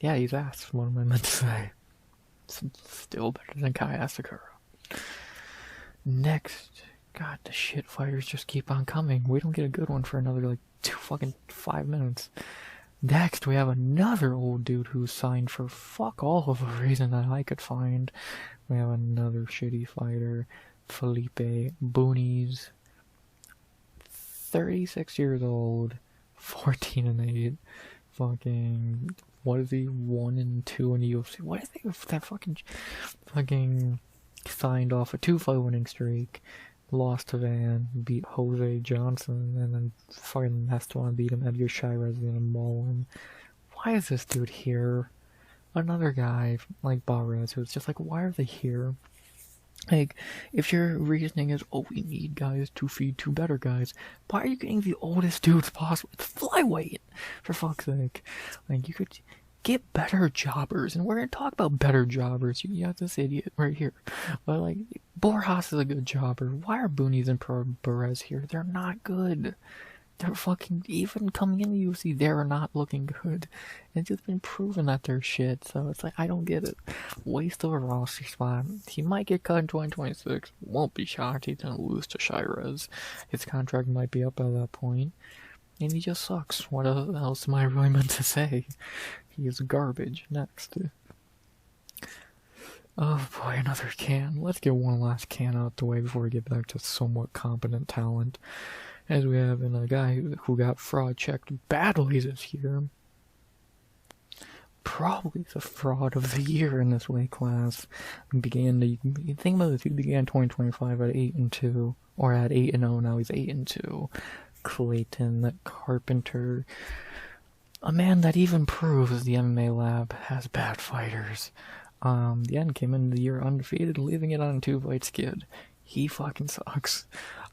yeah, he's ass. What am I meant to say? Still better than Kai Asakura. Next. God, the shit fighters just keep on coming. We don't get a good one for another, 5 minutes. Next, we have another old dude who signed for fuck all of a reason that I could find. We have another shitty fighter. Felipe Boonies, 36 years old, 14-8, fucking, what is he, 1-2 in the UFC? What is he with that fucking signed off a 2-fight winning streak, lost to Van, beat Jose Johnson, and then fucking messed one, beat him, Edgar Shirez in a maul him. Why is this dude here? Another guy like Barres who's just why are they here? If your reasoning is, oh, we need guys to feed two better guys, why are you getting the oldest dudes possible? It's Flyweight, for fuck's sake. You could get better jobbers, and we're gonna talk about better jobbers. You got this idiot right here. But, Borjas is a good jobber. Why are Boonies and Perez here? They're not good. They're fucking, even coming in the UFC, they're not looking good. It's just been proven that they're shit, so it's I don't get it. Waste of a roster spot. He might get cut in 2026. Won't be shocked. He's gonna lose to Shirez. His contract might be up at that point. And he just sucks. What else am I really meant to say? He is garbage. Next. Oh boy, another can. Let's get one last can out the way before we get back to somewhat competent talent. As we have a guy who got fraud checked badly this year. Probably the fraud of the year in this weight class. Think about this, he began 2025 at 8-2, or at 8-0, now he's 8-2. Clayton Carpenter. A man that even proves the MMA lab has bad fighters. The end came into the year undefeated, leaving it on a 2-fight skid. He fucking sucks.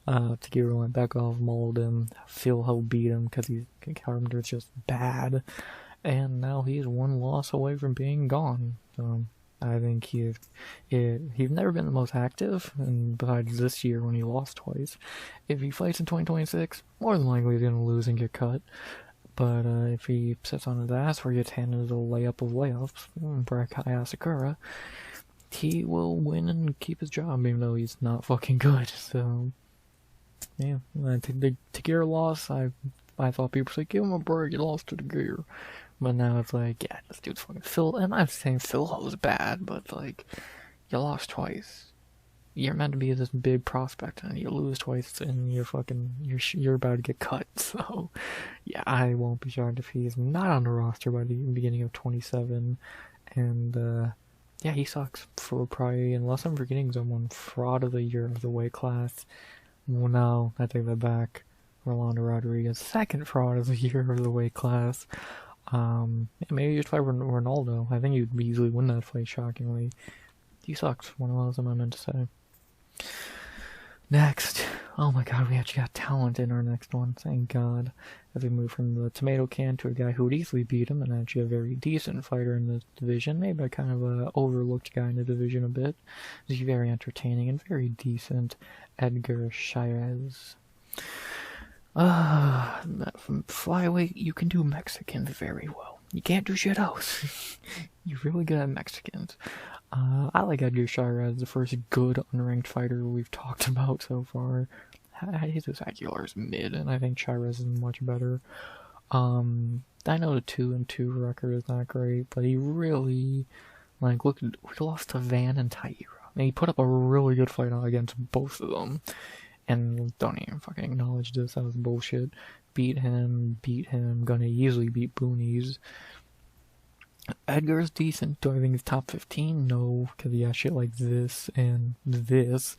Takeru went back off, mauled him. Phil Ho beat him because Carpenter's just bad. And now he's one loss away from being gone. So I think he's never been the most active, and besides this year when he lost twice. If he fights in 2026, more than likely he's going to lose and get cut. But if he sits on his ass or gets handed a layup of layups, for Kai Asakura, he will win and keep his job, even though he's not fucking good. So, yeah, the Takeru loss, I thought people would say, give him a break, you lost to Takeru. But now it's yeah, this dude's fucking Phil, and I'm not saying Phil Ho's bad, but you lost twice. You're meant to be this big prospect, and you lose twice, and you're about to get cut. So, yeah, I won't be shocked if he's not on the roster by the beginning of 27. And yeah, he sucks for probably, unless I'm forgetting someone, fraud of the year of the weight class. Well, no, I take that back. Rolando Rodriguez, second fraud of the year of the weight class. Maybe you'd fight Ronaldo. I think you'd easily win that fight, shockingly. He sucks. What else am I meant to say? Next. Oh my god, we actually got talent in our next one. Thank god. As we move from the tomato can to a guy who would easily beat him, and actually a very decent fighter in the division. Maybe a kind of a overlooked guy in the division a bit. He's very entertaining and very decent. Edgar Chairez. From flyweight, you can do Mexicans very well. You can't do shit else. You're really good at Mexicans. I like Edgar Chairez, the first good unranked fighter we've talked about so far. Jesus Aguilar is mid, and I think Chairez is much better. I know the 2-2 record is not great, but he really, like, look, we lost to Van and Taira, and he put up a really good fight against both of them. And don't even fucking acknowledge this, that was bullshit. Beat him, gonna easily beat Boonies. Edgar's decent. Do I think he's top 15? No, because he has shit like this and this.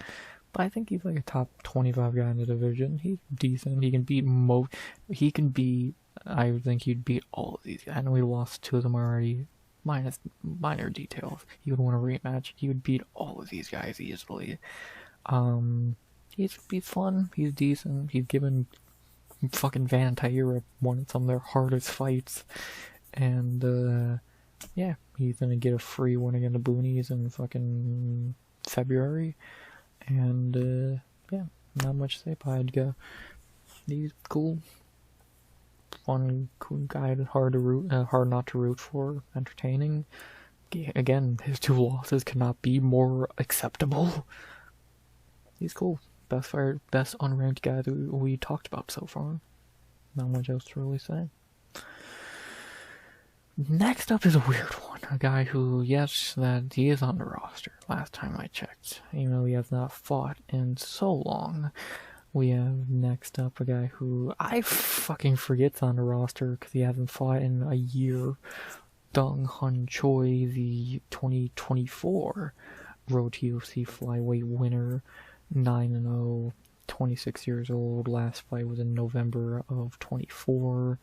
But I think he's like a top 25 guy in the division. He's decent. He can beat I think he'd beat all of these. I know he lost 2 of them already. Minus minor details. He would win a rematch. He would beat all of these guys easily. He's fun. He's decent. He's given fucking Van and Taira one of some of their hardest fights. And, yeah, he's gonna get a free win against the Boonies in fucking February. And, yeah, not much to say about Edgar. He's cool. Fun, cool guy, hard not to root for, entertaining. Again, his 2 losses cannot be more acceptable. He's cool. Best fighter, best unranked guy that we talked about so far. Not much else to really say. Next up is a weird one. A guy who, yes, that he is on the roster. Last time I checked. Even though he has not fought in so long. We have next up a guy who I fucking forget's on the roster because he hasn't fought in a year. Dong Hun Choi, the 2024 Road to UFC Flyweight winner. 9-0, 26 years old. Last fight was in November of 24.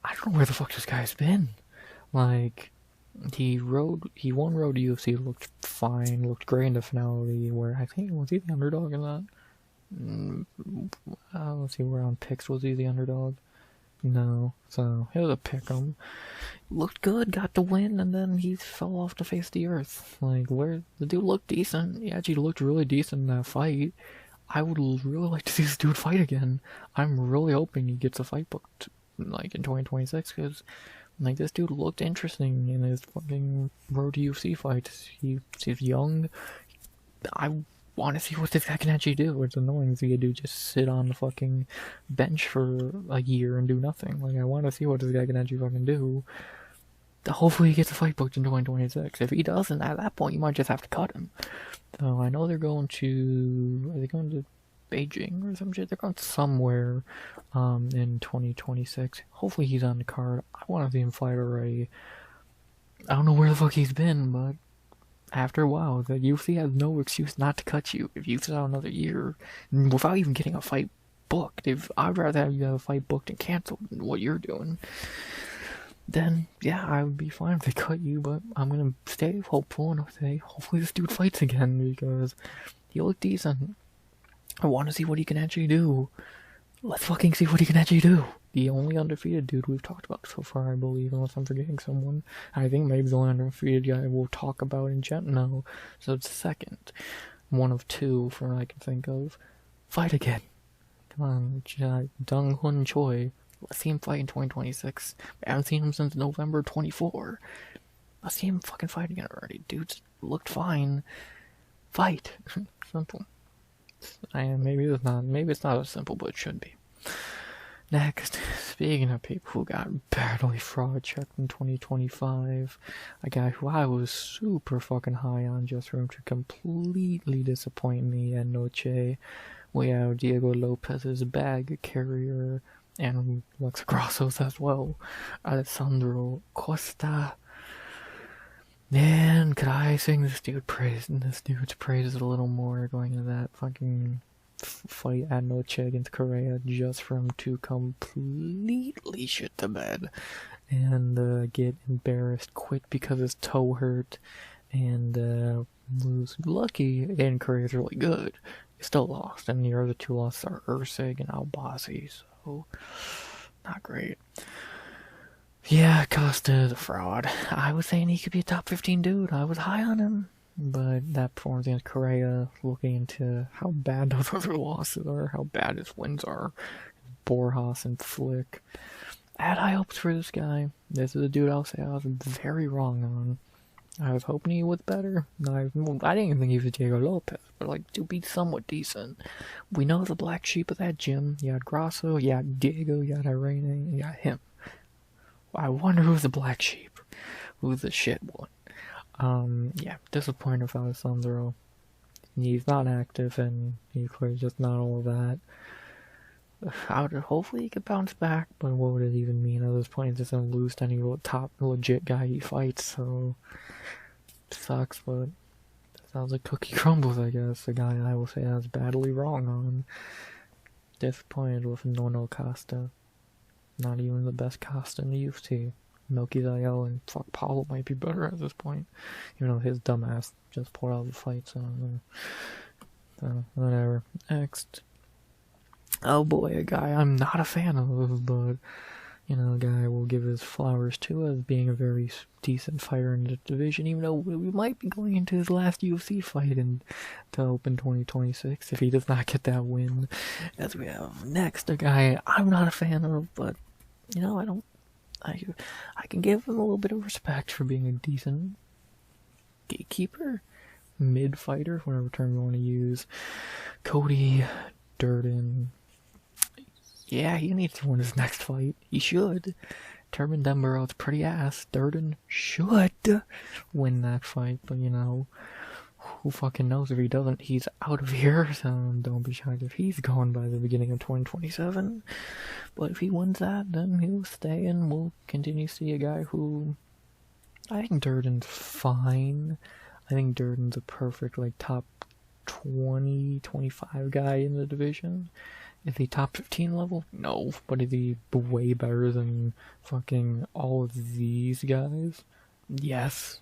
I don't know where the fuck this guy's been. Like, he won Road to UFC, looked fine, looked great in the finale, where I think, was he the underdog in that? Let's see, where on picks was he the underdog? No, so it was a pick'em. Looked good, got the win, and then he fell off the face of the earth. Like, where the dude looked decent. He actually looked really decent in that fight. I would really like to see this dude fight again. I'm really hoping he gets a fight booked, like, in 2026, because, like, this dude looked interesting in his fucking Road to UFC fights. He's young. I want to see what this guy can actually do. It's annoying to see a dude just sit on the fucking bench for a year and do nothing. Like, I want to see what this guy can actually fucking do. Hopefully he gets a fight booked in 2026. If he doesn't, at that point, you might just have to cut him. So I know they're going to... Are they going to Beijing or some shit? They're going somewhere in 2026. Hopefully he's on the card. I want to see him fight already. I don't know where the fuck he's been, but after a while, the UFC has no excuse not to cut you if you sit out another year without even getting a fight booked. I'd rather have you have a fight booked and canceled than what you're doing. Then, yeah, I would be fine if they cut you, but I'm gonna stay hopeful and say, hopefully this dude fights again, because he looked decent. I want to see what he can actually do. Let's fucking see what he can actually do. The only undefeated dude we've talked about so far, I believe, unless I'm forgetting someone. I think maybe the only undefeated guy we'll talk about in general. No, so it's second. One of 2 from what I can think of. Fight again. Come on, Dong Hun Choi. Let's see him fight in 2026. We haven't seen him since November 24. Let's see him fucking fight again already. Dude's looked fine. Fight. Simple. Maybe it's not as simple, but it should be. Next, speaking of people who got badly fraud checked in 2025, a guy who I was super fucking high on just for him to completely disappoint me at Noche. We have Diego Lopez's bag carrier, and Lex Grasso's as well, Alessandro Costa. Man, could I sing this dude's praise a little more going into that fucking fight at Noche against Correa just for him to completely shit the bed and get embarrassed, quit because his toe hurt, and lose. Lucky, and Correa's really good. He still lost, and the other two losses are Ursig and Albazi, so not great. Yeah, Costa is a fraud. I was saying he could be a top 15 dude. I was high on him. But that performance against Correa, looking into how bad those other losses are, how bad his wins are, Borjas and Flick. I had high hopes for this guy. This is a dude I'll say I was very wrong on. I was hoping he was better. I didn't even think he was Diego Lopez, but like, to be somewhat decent. We know the black sheep of that gym. You had Grasso, you had Diego, you had Irene, you got him. I wonder who's the black sheep. Who's the shit one? Yeah, disappointed with Alessandro. He's not active, and he's clearly just not all of that. Hopefully he could bounce back, but what would it even mean at this point? He's just gonna lose to any top legit guy he fights, so sucks, but sounds like cookie crumbles, I guess. A guy I will say I was badly wrong on. Disappointed with Nono Costa. Not even the best Costa in the UFC. Milky Zayel and fuck Paulo might be better at this point. Even though his dumbass just pulled out of the fight, so whatever. Next. Oh boy, a guy I'm not a fan of, but you know, a guy I will give his flowers to as being a very decent fighter in the division, even though we might be going into his last UFC fight in to open 2026 if he does not get that win. As we have next a guy I'm not a fan of, but you know, I can give him a little bit of respect for being a decent gatekeeper, mid-fighter, whatever term you want to use. Cody Durden. Yeah, he needs to win his next fight. He should. Turman Dembaro's pretty ass. Durden should win that fight, but you know, who fucking knows? If he doesn't, he's out of here, so don't be shocked if he's gone by the beginning of 2027. But if he wins that, then he'll stay, and we'll continue to see a guy who... I think Durden's fine. I think Durden's a perfect, like, top 20, 25 guy in the division. Is he top 15 level? No. But is he way better than fucking all of these guys? Yes.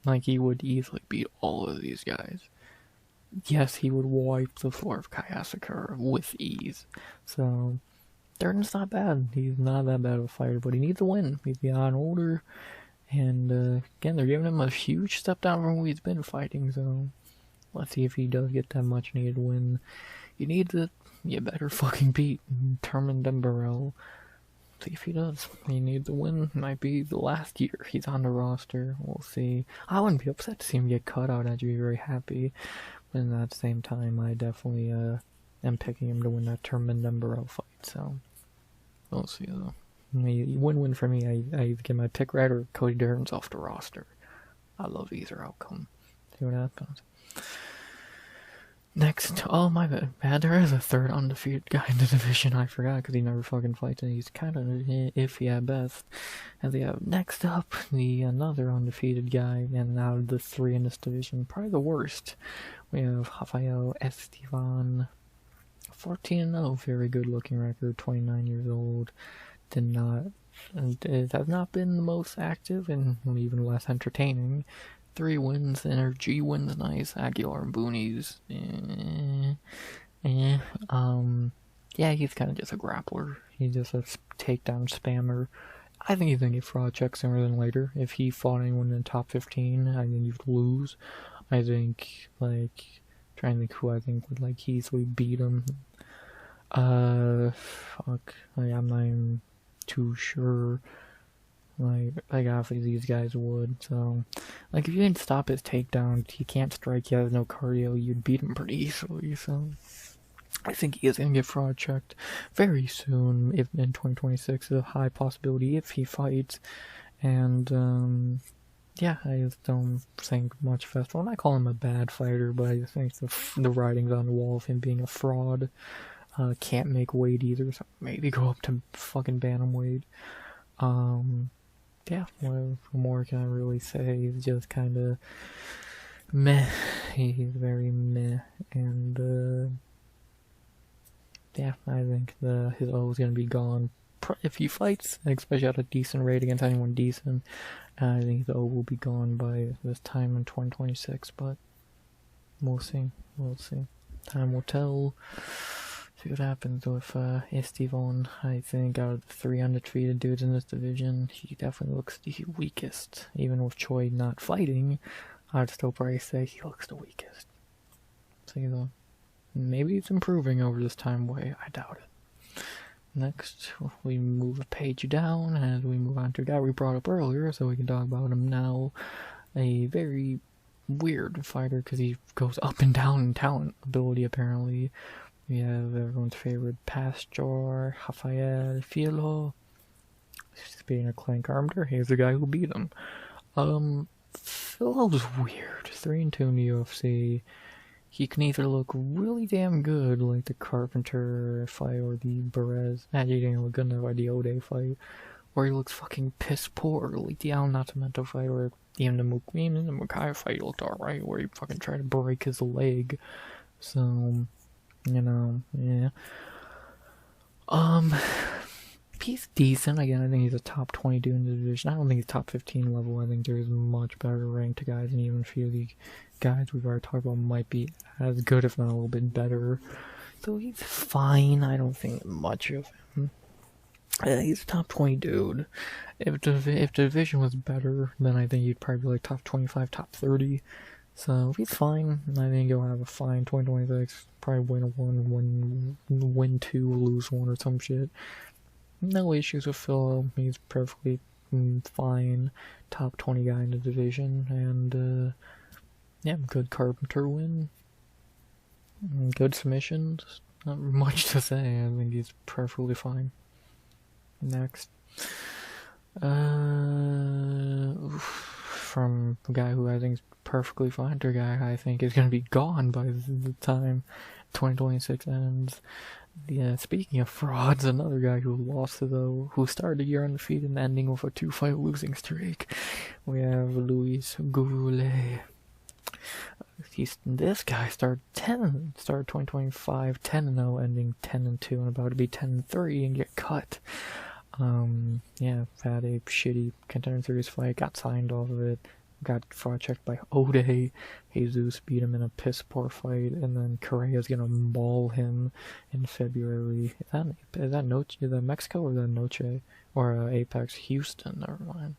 Like, he would easily beat all of these guys. Yes, he would wipe the floor of Kai Asakura with ease. So, Durden's not bad. He's not that bad of a fighter, but he needs a win. He's gotten older, and again, they're giving him a huge step down from who he's been fighting, so let's see if he does get that much needed win. You need to, you better fucking beat Turman Dembarel. See if he does. He needs a win. Might be the last year he's on the roster. We'll see. I wouldn't be upset to see him get cut out. I'd be very happy. But at the same time, I definitely am picking him to win that Turman Dembarel fight. So we'll see though. Win-win for me. I either get my pick right or Cody Durden's off the roster. I love either outcome. See what happens. Next, oh my bad, there is a third undefeated guy in the division. I forgot because he never fucking fights and he's kind of iffy at best. And we have next up another undefeated guy, and out of the three in this division, probably the worst. We have Rafael Estevan, 14-0, very good looking record, 29 years old. It has not been the most active and even less entertaining. 3 wins, Energy wins nice, Aguilar and Boonies, yeah, he's kind of just a grappler. He's just a takedown spammer. I think he's gonna get fraud check sooner than later. If he fought anyone in the top 15, I think he'd lose. I think, like, trying to think who I think would, like, easily beat him. Fuck, like, I'm not even too sure. Like obviously these guys would, so, like, if you didn't stop his takedown, he can't strike, he has no cardio, you'd beat him pretty easily, so I think he is going to get fraud checked very soon, if in 2026 is a high possibility if he fights, and, yeah, I just don't think much festival. I'm not calling him a bad fighter, but I just think the writing's on the wall of him being a fraud. Can't make weight either, so maybe go up to fucking bantamweight. Yeah, what more can I really say? He's just kind of meh. He's very meh, and yeah, I think his O is gonna be gone if he fights, especially at a decent rate against anyone decent. I think the O will be gone by this time in 2026, but we'll see. We'll see. Time will tell. See what happens with Estevan. I think out of the 3 undefeated dudes in this division, he definitely looks the weakest. Even with Choi not fighting, I'd still probably say he looks the weakest. See though. Maybe it's improving over this time way. I doubt it. Next, we move a page down as we move on to a guy we brought up earlier, so we can talk about him now. A very weird fighter because he goes up and down in talent ability apparently. We have everyone's favorite Pastor, Rafael Filo. Being a clank armor, he's the guy who beat him. Filo's weird. 3-2 in the UFC. He can either look really damn good, like the Carpenter fight or the Perez. He didn't look good enough like the Ode fight. Or he looks fucking piss poor, like the Al Natamento fight, or even the Mukai fight looked alright, where he fucking tried to break his leg. So, you know, yeah. He's decent. Again, I think he's a top 20 dude in the division. I don't think he's top 15 level. I think there's much better ranked guys, and even a few of the guys we've already talked about might be as good, if not a little bit better. So he's fine. I don't think much of him. He's a top 20 dude. If the division was better, then I think he'd probably be like top 25, top 30. So he's fine. I think he'll have a fine 2026. Probably win 1, win 2, lose 1 or some shit. No issues with Phil. He's perfectly fine. Top 20 guy in the division. And, yeah, good Carpenter win. Good submissions. Not much to say. I think he's perfectly fine. Next. From a guy who I think is perfectly fine to a guy I think is going to be gone by the time 2026 ends. Yeah, speaking of frauds, another guy who lost though, who started the year undefeated and ending with a 2-fight losing streak. We have Luis Goulet. This guy started 2025 10-0, ending 10-2, and about to be 10-3 and get cut. Yeah, had a shitty Contender Series fight, got signed off of it, got fraud checked by Ode. Jesus beat him in a piss poor fight, and then Correa's gonna maul him in February. Is that Noche? Is that Mexico or is that Noche? Or Apex Houston? Never mind.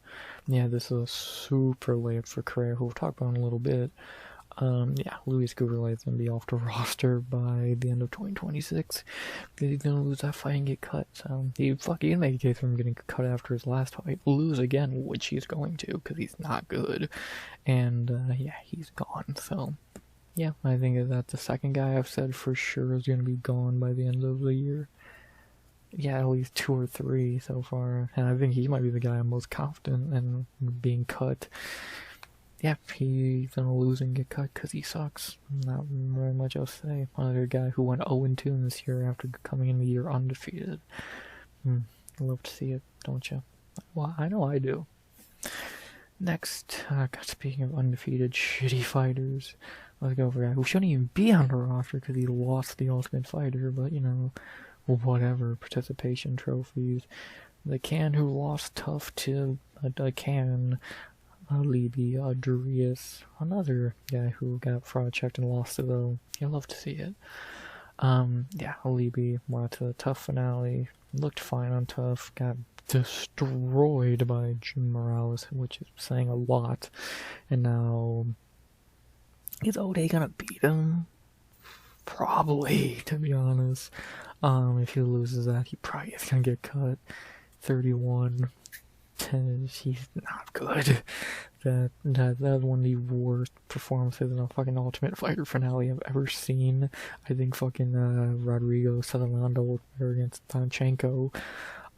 Yeah, this is a super late for Correa, who we'll talk about in a little bit. Yeah, Luis Goulet is going to be off the roster by the end of 2026 because he's going to lose that fight and get cut. So he can make a case for him getting cut after his last fight, lose again, which he's going to because he's not good. And yeah, he's gone. So yeah, I think that's the second guy I've said for sure is going to be gone by the end of the year. Yeah, at least 2 or 3 so far, and I think he might be the guy I'm most confident in being cut. Yeah, he's gonna lose and get cut because he sucks. Not very much else to say. Another guy who went 0-2 this year after coming in the year undefeated. Love to see it, don't you? Well, I know I do. Next, speaking of undefeated shitty fighters, let's go for a guy who shouldn't even be on the roster because he lost the Ultimate Fighter, but you know, whatever, participation trophies. The can who lost tough to a can. Alibi Adrius, another guy who got fraud checked and lost it though. You'll love to see it. Yeah, Alibi went to the tough finale, looked fine on tough, got destroyed by Jim Morales, which is saying a lot. And now, is Ode gonna beat him? Probably, to be honest. If he loses that, he probably is gonna get cut. 31. He's not good. That was one of the worst performances in a fucking Ultimate Fighter finale I've ever seen. I think fucking Rodrigo Sutherlando was better against Tanchenko.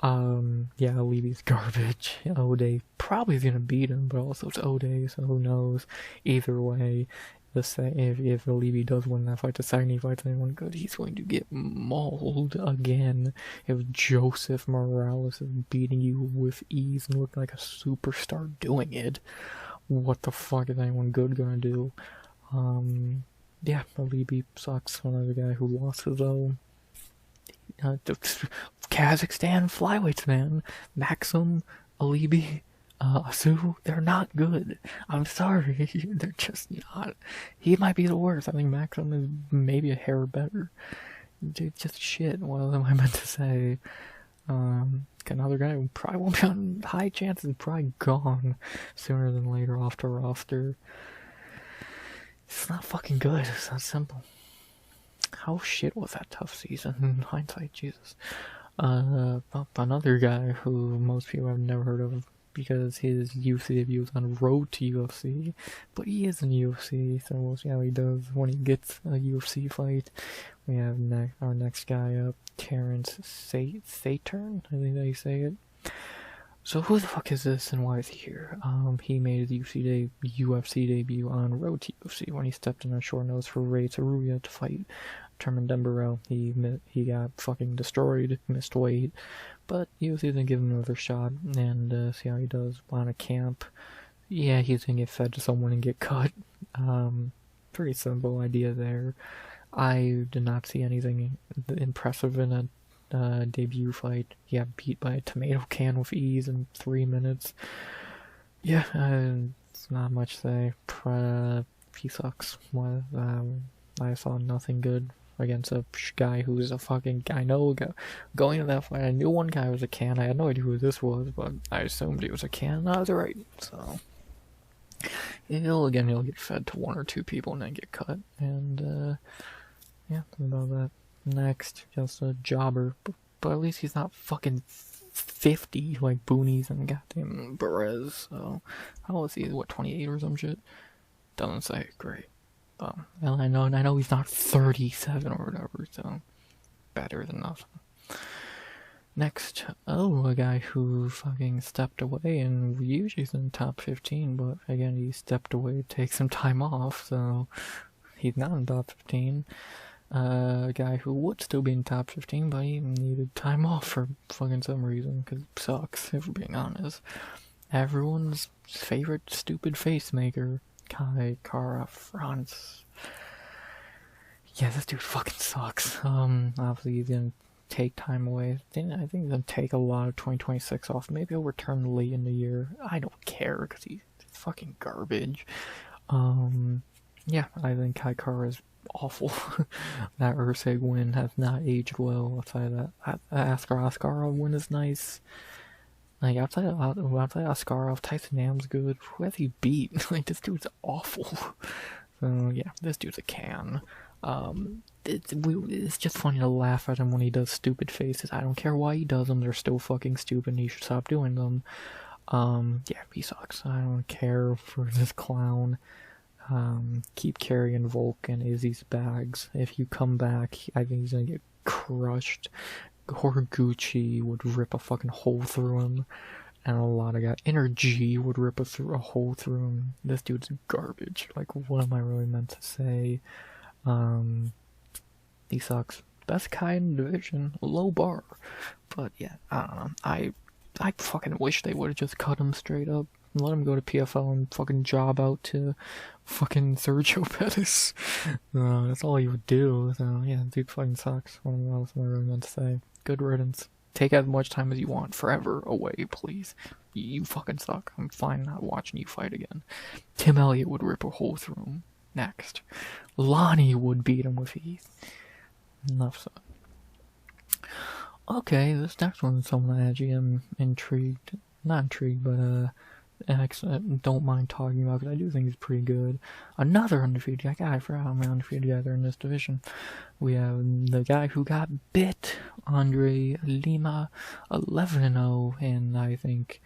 Yeah, Alibi's garbage. Ode probably is gonna beat him, but also it's Ode, so who knows. Either way, if Alibi does win that fight, the second he fights anyone good, he's going to get mauled again. If Joseph Morales is beating you with ease and looking like a superstar doing it, what the fuck is anyone good gonna do? Yeah, Alibi sucks. Another guy who lost though. Kazakhstan flyweights, man. Maxim, Alibi, Asu, they're not good. I'm sorry, they're just not. He might be the worst. I think Maxim is maybe a hair better. Dude, just shit. What else am I meant to say? Another guy who probably won't be on high chances, probably gone sooner than later off the roster. It's not fucking good. It's not simple. How shit was that tough season in hindsight, Jesus. Another guy who most people have never heard of because his UFC debut was on Road to UFC, but he is in UFC, so we'll see how he does when he gets a UFC fight. We have our next guy up, Terrence Saturn, I think that you say it. So who the fuck is this and why is he here? He made his UFC debut on Road to UFC when he stepped in on short notice for Ray Taruya to fight Termin Dembarel. He got fucking destroyed, missed weight, but UFC gonna give him another shot and see how he does on a camp. Yeah, he's gonna get fed to someone and get cut. Pretty simple idea there. I did not see anything impressive in a debut fight. He got beat by a tomato can with ease in 3 minutes. Yeah, it's not much to say. He sucks. I saw nothing good against a guy who's a fucking... I know, going to that fight, I knew one guy was a can. I had no idea who this was, but I assumed he was a can. I was right, so... He'll get fed to 1 or 2 people and then get cut. And, yeah, about that. Next, just a jobber. But at least he's not fucking 50 like Boonies and goddamn Perez. So, how old is he? What, 28 or some shit? Doesn't say. Great. And I know he's not 37 or whatever, so better than nothing. Next, a guy who fucking stepped away and usually is in top 15, but again, he stepped away to take some time off, so he's not in top 15. A guy who would still be in top 15, but he needed time off for fucking some reason, because it sucks, if we're being honest. Everyone's favorite stupid face maker, Kai Kara France. Yeah, this dude fucking sucks. Obviously he's gonna take time away. I think he's gonna take a lot of 2026 off. Maybe he'll return late in the year. I don't care, because he's fucking garbage. Yeah, I think Kai Kara is awful. That Ursig win has not aged well. Outside that, Askarov win is nice. Like, outside Askarov, Tyson Nam's good. Who has he beat? Like, this dude's awful. So, yeah, this dude's a can. It's just funny to laugh at him when he does stupid faces. I don't care why he does them, they're still fucking stupid and he should stop doing them. Yeah, he sucks. I don't care for this clown. Keep carrying Volk and Izzy's bags. If you come back, I think he's gonna get crushed. Horiguchi would rip a fucking hole through him, and a lot of guys. Energy would rip a hole through him. This dude's garbage. Like, what am I really meant to say? He sucks. Best guy in the division. Low bar. But yeah, I don't know. I fucking wish they would have just cut him straight up. Let him go to PFL and fucking job out to fucking Sergio Pettis. That's all he would do. So yeah, dude fucking sucks. What else am I really meant to say? Good riddance. Take as much time as you want. Forever away, please. You fucking suck. I'm fine not watching you fight again. Tim Elliott would rip a hole through him. Next. Lonnie would beat him with ease. Enough said. Okay, this next one is someone I actually am intrigued. Not intrigued, but I don't mind talking about because I do think he's pretty good. Another undefeated guy. God, I forgot how many undefeated guys are in this division. We have the guy who got bit, Andre Lima, 11-0, and I think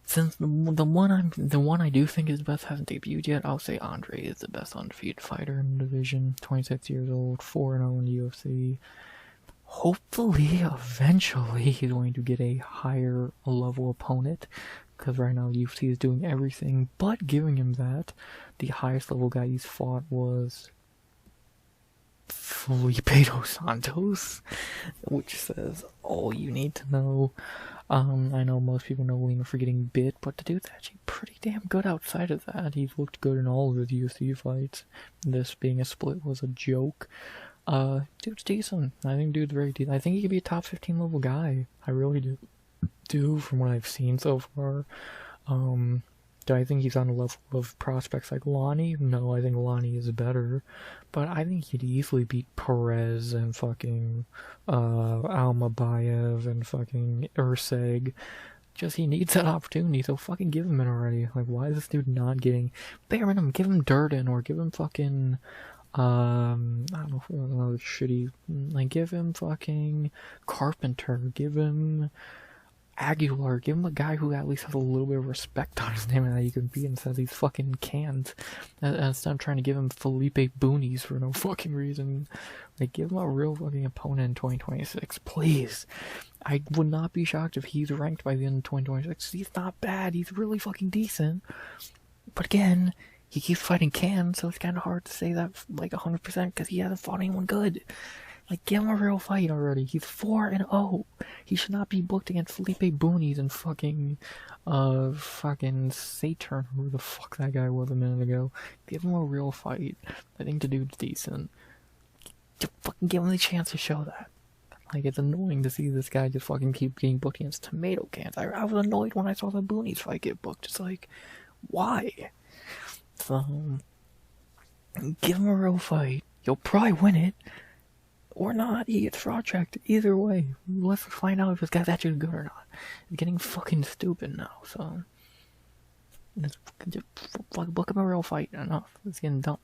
since the one I do think is the best hasn't debuted yet, I'll say Andre is the best undefeated fighter in the division. 26 years old, 4-0 in the UFC. Hopefully, eventually, he's going to get a higher level opponent. Because right now UFC is doing everything but giving him that. The highest level guy he's fought was Felipe dos Santos, which says all you need to know. I know most people know Lima for getting bit, but the dude's actually pretty damn good outside of that. He's looked good in all of his UFC fights. This being a split was a joke. Dude's decent. I think dude's very decent. I think he could be a top 15 level guy. I really do from what I've seen so far. Do I think he's on a level of prospects like Lonnie? No, I think Lonnie is better. But I think he'd easily beat Perez and fucking Almabayev and fucking Urseg. Just he needs that opportunity, so fucking give him it already. Like, why is this dude not getting bare minimum? Give him Durden or give him fucking I don't know, another shitty, like, give him fucking Carpenter, give him Aguilar, give him a guy who at least has a little bit of respect on his name and that you can beat instead of these fucking cans. Instead of trying to give him Felipe Boonies for no fucking reason. Like, give him a real fucking opponent in 2026, please. I would not be shocked if he's ranked by the end of 2026. He's not bad, he's really fucking decent. But again, he keeps fighting cans, so it's kind of hard to say that, like, 100% because he hasn't fought anyone good. Like, give him a real fight already. He's 4-0. He should not be booked against Felipe Boonies and fucking Saturn, who the fuck that guy was a minute ago. Give him a real fight. I think the dude's decent. Just fucking give him the chance to show that. Like, it's annoying to see this guy just fucking keep getting booked against tomato cans. I was annoyed when I saw the Boonies fight get booked. It's like, why? So, give him a real fight. You'll probably win it. Or not, he gets fraud checked. Either way, let's find out if this guy's actually good or not. It's getting fucking stupid now, so just book him a real fight. Enough. It's getting dumb.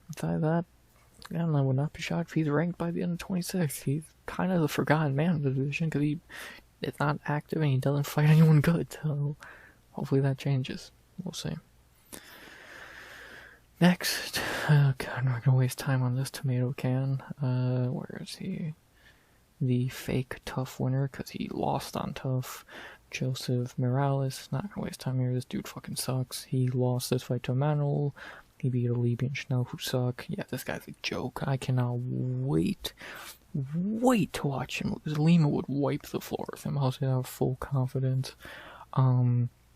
Besides that, again, I would not be shocked if he's ranked by the end of 26. He's kind of the forgotten man of the division because he is not active and he doesn't fight anyone good. So hopefully that changes. We'll see. Next, God, I'm not gonna waste time on this tomato can. Where is he? The fake tough winner, because he lost on tough. Joseph Morales, not gonna waste time here. This dude fucking sucks. He lost this fight to Manuel. He beat a Libyan Schnell who suck. Yeah, this guy's a joke. I cannot wait to watch him. Lima would wipe the floor with him. I also have full confidence.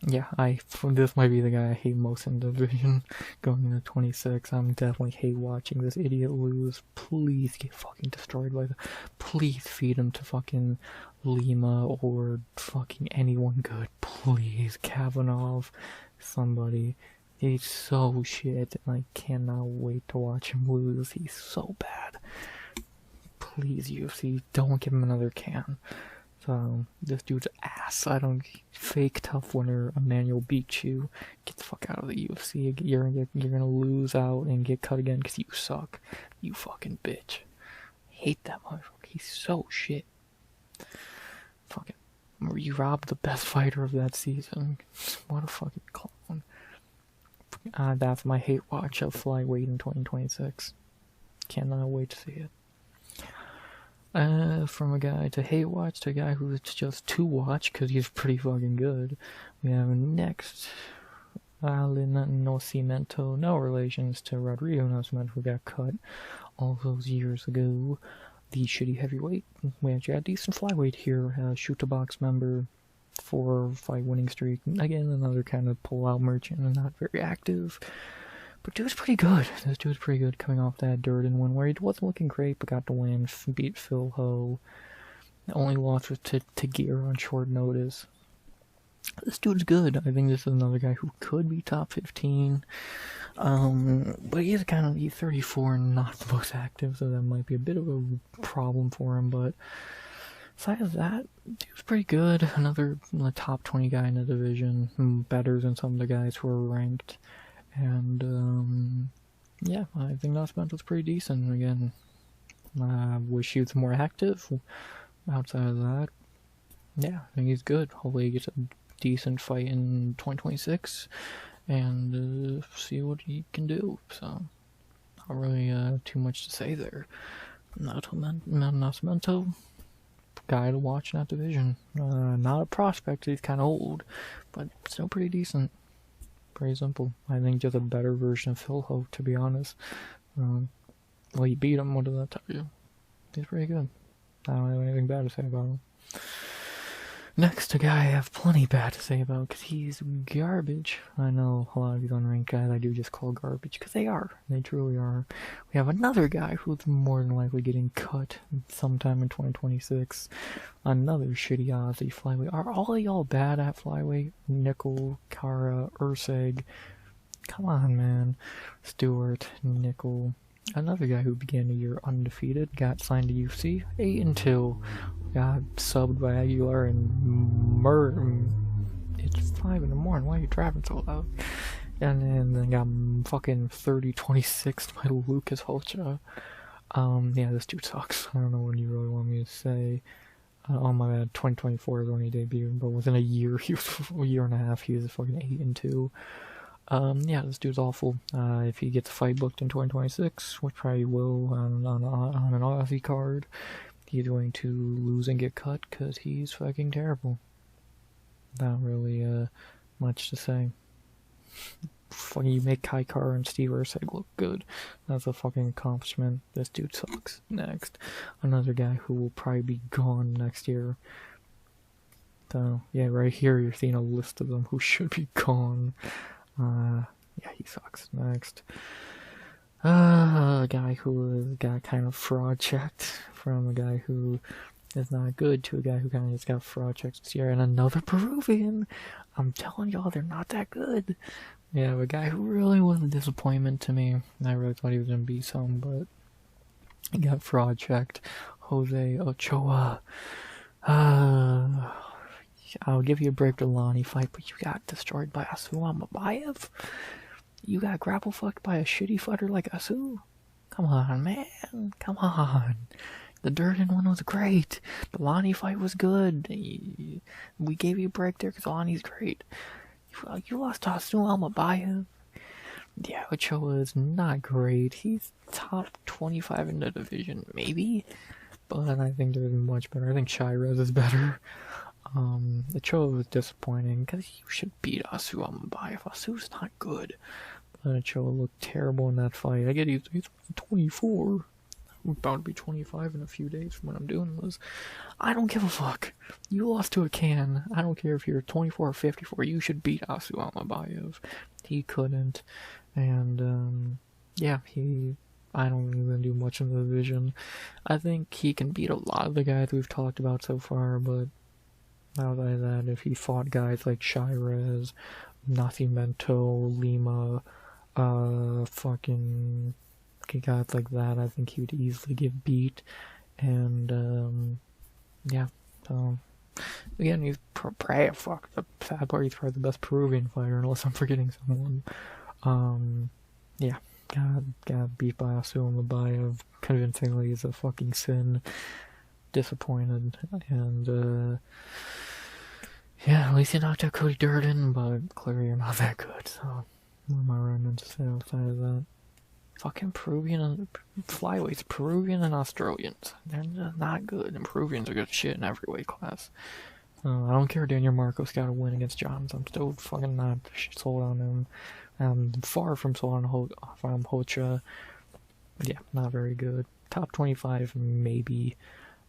Yeah, this might be the guy I hate most in the division going into 26. I'm definitely hate watching this idiot lose. Please get fucking destroyed by please feed him to fucking Lima or fucking anyone good. Please, Kavanagh, somebody. He's so shit, and I cannot wait to watch him lose. He's so bad. Please, UFC, don't give him another can. So, this dude's ass. Fake tough winner, Emmanuel beat you. Get the fuck out of the UFC. You're gonna lose out and get cut again because you suck. You fucking bitch. Hate that motherfucker. He's so shit. Fucking, you robbed the best fighter of that season. What a fucking clown. That's my hate watch of Flyweight in 2026. Cannot wait to see it. From a guy to hate watch to a guy who's just to watch because he's pretty fucking good. We have next Alan Nascimento, no relations to Rodrigo Nascimento, who got cut all those years ago. The shitty heavyweight. We actually got a decent flyweight here. Shoot to box member, 4-fight winning streak. Again, another kind of pull-out merchant and not very active. But dude's pretty good. This dude's pretty good coming off that Durden win where he wasn't looking great but got the win, beat Phil Ho. The only loss was to Gear on short notice. This dude's good. I think this is another guy who could be top 15. But he's 34 and not the most active, so that might be a bit of a problem for him. But besides that, dude's pretty good. Another top 20 guy in the division. Better than some of the guys who are ranked. And, yeah, I think Nascimento's pretty decent. Again, I wish he was more active. Outside of that, yeah, I think he's good. Hopefully he gets a decent fight in 2026 and see what he can do. So, not really too much to say there. Nascimento, guy to watch in that division. Not a prospect, he's kind of old, but still pretty decent. Pretty simple. I think just a better version of Phil Ho, to be honest. Well, you beat him, what does that tell you? He's pretty good. I don't have anything bad to say about him. Next, a guy I have plenty bad to say about because he's garbage. I know a lot of these unranked guys I do just call garbage because they are. They truly are. We have another guy who's more than likely getting cut sometime in 2026. Another shitty Aussie flyweight. Are all of y'all bad at flyweight? Nickel, Kara, Urseg. Come on, man. Stewart, Nickel. Another guy who began the year undefeated, got signed to UFC, 8-2, got subbed by Aguilar and it's 5 in the morning, why are you driving so loud? And then got fucking 30-26 by Lucas Holcha. Yeah, this dude sucks. I don't know what you really want me to say. Oh my god, 2024 is when he debuted, but within a year, a year and a half, he was fucking 8-2. Yeah, this dude's awful. If he gets a fight booked in 2026, which probably will on an Aussie card, he's going to lose and get cut because he's fucking terrible. Not really, much to say. Fucking you make Kai Kara and Steve Urseg look good. That's a fucking accomplishment. This dude sucks. Next, another guy who will probably be gone next year. So, yeah, right here you're seeing a list of them who should be gone. Yeah, he sucks. Next. A guy who got kind of fraud checked from a guy who is not good to a guy who kind of just got fraud checked this year. And another Peruvian. I'm telling y'all, they're not that good. Yeah, a guy who really was a disappointment to me. I really thought he was going to be some, but he got fraud checked. Jose Ochoa. I'll give you a break to Lonnie fight, but you got destroyed by Asu Amabayev? You got grapple fucked by a shitty fighter like Asu? Come on, man. Come on. The Durden one was great. The Lonnie fight was good. We gave you a break there because Lonnie's great. You lost to Asu Amabayev. Yeah, Ochoa is not great. He's top 25 in the division, maybe. But I think there's much better. I think Shirez is better. The Ochoa was disappointing because you should beat Asu Amabayev. Asu's not good. But Ochoa looked terrible in that fight. I get he's 24. We're about to be 25 in a few days from when I'm doing this. I don't give a fuck. You lost to a can. I don't care if you're 24 or 54. You should beat Asu Amabayev. He couldn't. And, yeah, I don't even do much in the division. I think he can beat a lot of the guys we've talked about so far, but outside of that, if he fought guys like Shirez, Nascimento, Lima, fucking guys like that, I think he would easily get beat. And, yeah, so, again, he's probably, the sad part, he's probably the best Peruvian fighter, unless I'm forgetting someone. Yeah, got beat by Asu Amabayev convincingly is a fucking sin. Disappointed, and, yeah, at least you knocked out Cody Durden, but clearly you're not that good, so what am I running to say outside of that? Fucking Peruvian and flyweights, Peruvian and Australians, they're just not good, and Peruvians are good shit in every weight class. I don't care Daniel Marcos got a win against Johns, I'm still fucking not sold on him. I'm far from sold on Hocha. Yeah, not very good. Top 25, maybe.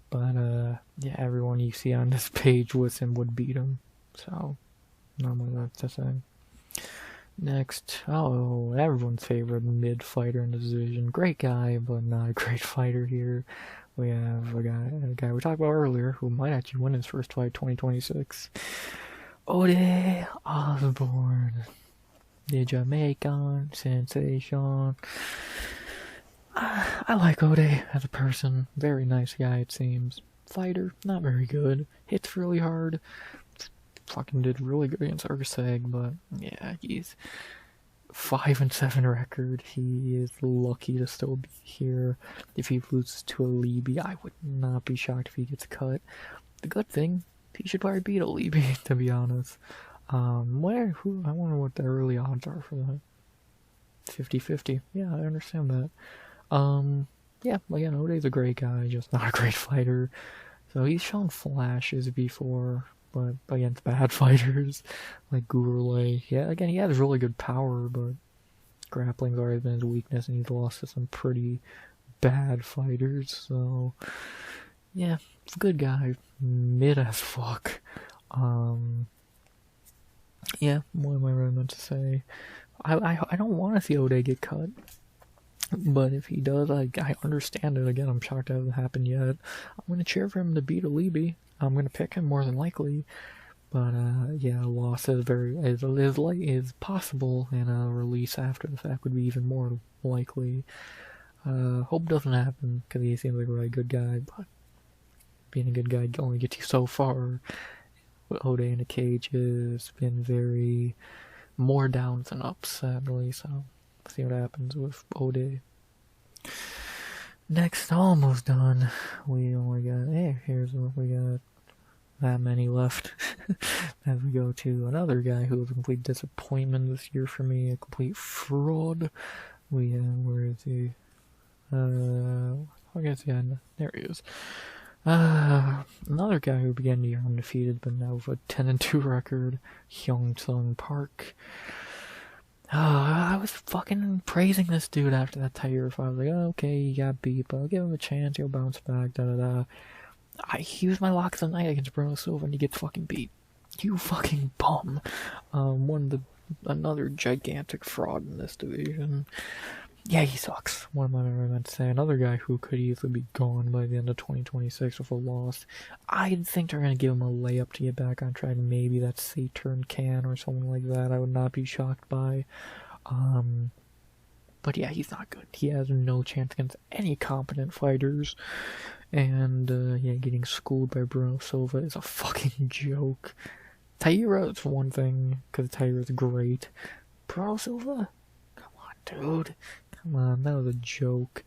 But, yeah, everyone you see on this page with him would beat him. So, not much to say. Next, everyone's favorite mid-fighter in the division. Great guy, but not a great fighter here. We have a guy we talked about earlier who might actually win his first fight 2026. Ode Osborne. The Jamaican sensation. I like Ode as a person. Very nice guy, it seems. Fighter, not very good. Hits really hard. Fucking did really good against Urseg, but yeah, he's 5-7 record. He is lucky to still be here. If he loses to Alibi, I would not be shocked if he gets cut. The good thing, he should probably beat Alibi, to be honest. I wonder what the early odds are for that. 50-50. Yeah, I understand that. Yeah, again, Ode's a great guy, just not a great fighter. So he's shown flashes before, but against bad fighters, like Gurley. Yeah, again, he has really good power, but grappling's always been his weakness, and he's lost to some pretty bad fighters, so... Yeah, good guy. Mid as fuck. Yeah, what am I really meant to say? I don't want to see Ode get cut, but if he does, I understand it. Again, I'm shocked it hasn't happened yet. I'm gonna cheer for him to beat Alibi. I'm gonna pick him more than likely. But yeah, a loss is possible, and a release after the fact would be even more likely. Hope doesn't happen because he seems like a really good guy. But being a good guy only gets you so far. Ode in a cage has been very more downs than ups, sadly. So see what happens with Ode. Next, almost done. We only got here's what we got. That many left. As we go to another guy who was a complete disappointment this year for me, a complete fraud. We have, where is he? I guess, yeah, there he is. Another guy who began the year undefeated, but now with a 10-2 record, Hyung Sung Park. I was fucking praising this dude after that Tiger fight. I was like, oh, okay, he got beat, but I'll give him a chance, he'll bounce back, da-da-da. He was my lock of the night against Bruno Silva, and he gets fucking beat. You fucking bum. Another gigantic fraud in this division. Yeah, he sucks. What am I meant to say? Another guy who could easily be gone by the end of 2026 with a loss. I think they're going to give him a layup to get back on track. Maybe that's Saturn Can or something like that. I would not be shocked by. But yeah, he's not good. He has no chance against any competent fighters. And, yeah, getting schooled by Bruno Silva is a fucking joke. Taira is one thing, because Taira is great. Bruno Silva? Come on, dude. Come on, that was a joke.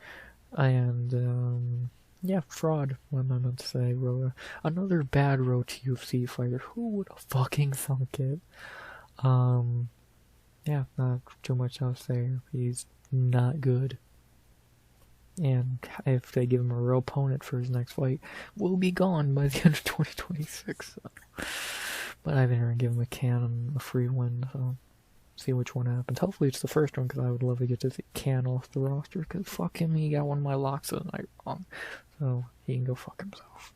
And, yeah, fraud. What am I meant to say? Another bad road to UFC fighter. Who would have fucking thunk it? Yeah, not too much else there. He's not good. And if they give him a real opponent for his next fight, we'll be gone by the end of 2026. So. But I think they're going to give him a Can and a free win, so see which one happens. Hopefully it's the first one, because I would love to get to see Can off the roster, because fuck him, he got one of my locks of the night wrong. So he can go fuck himself.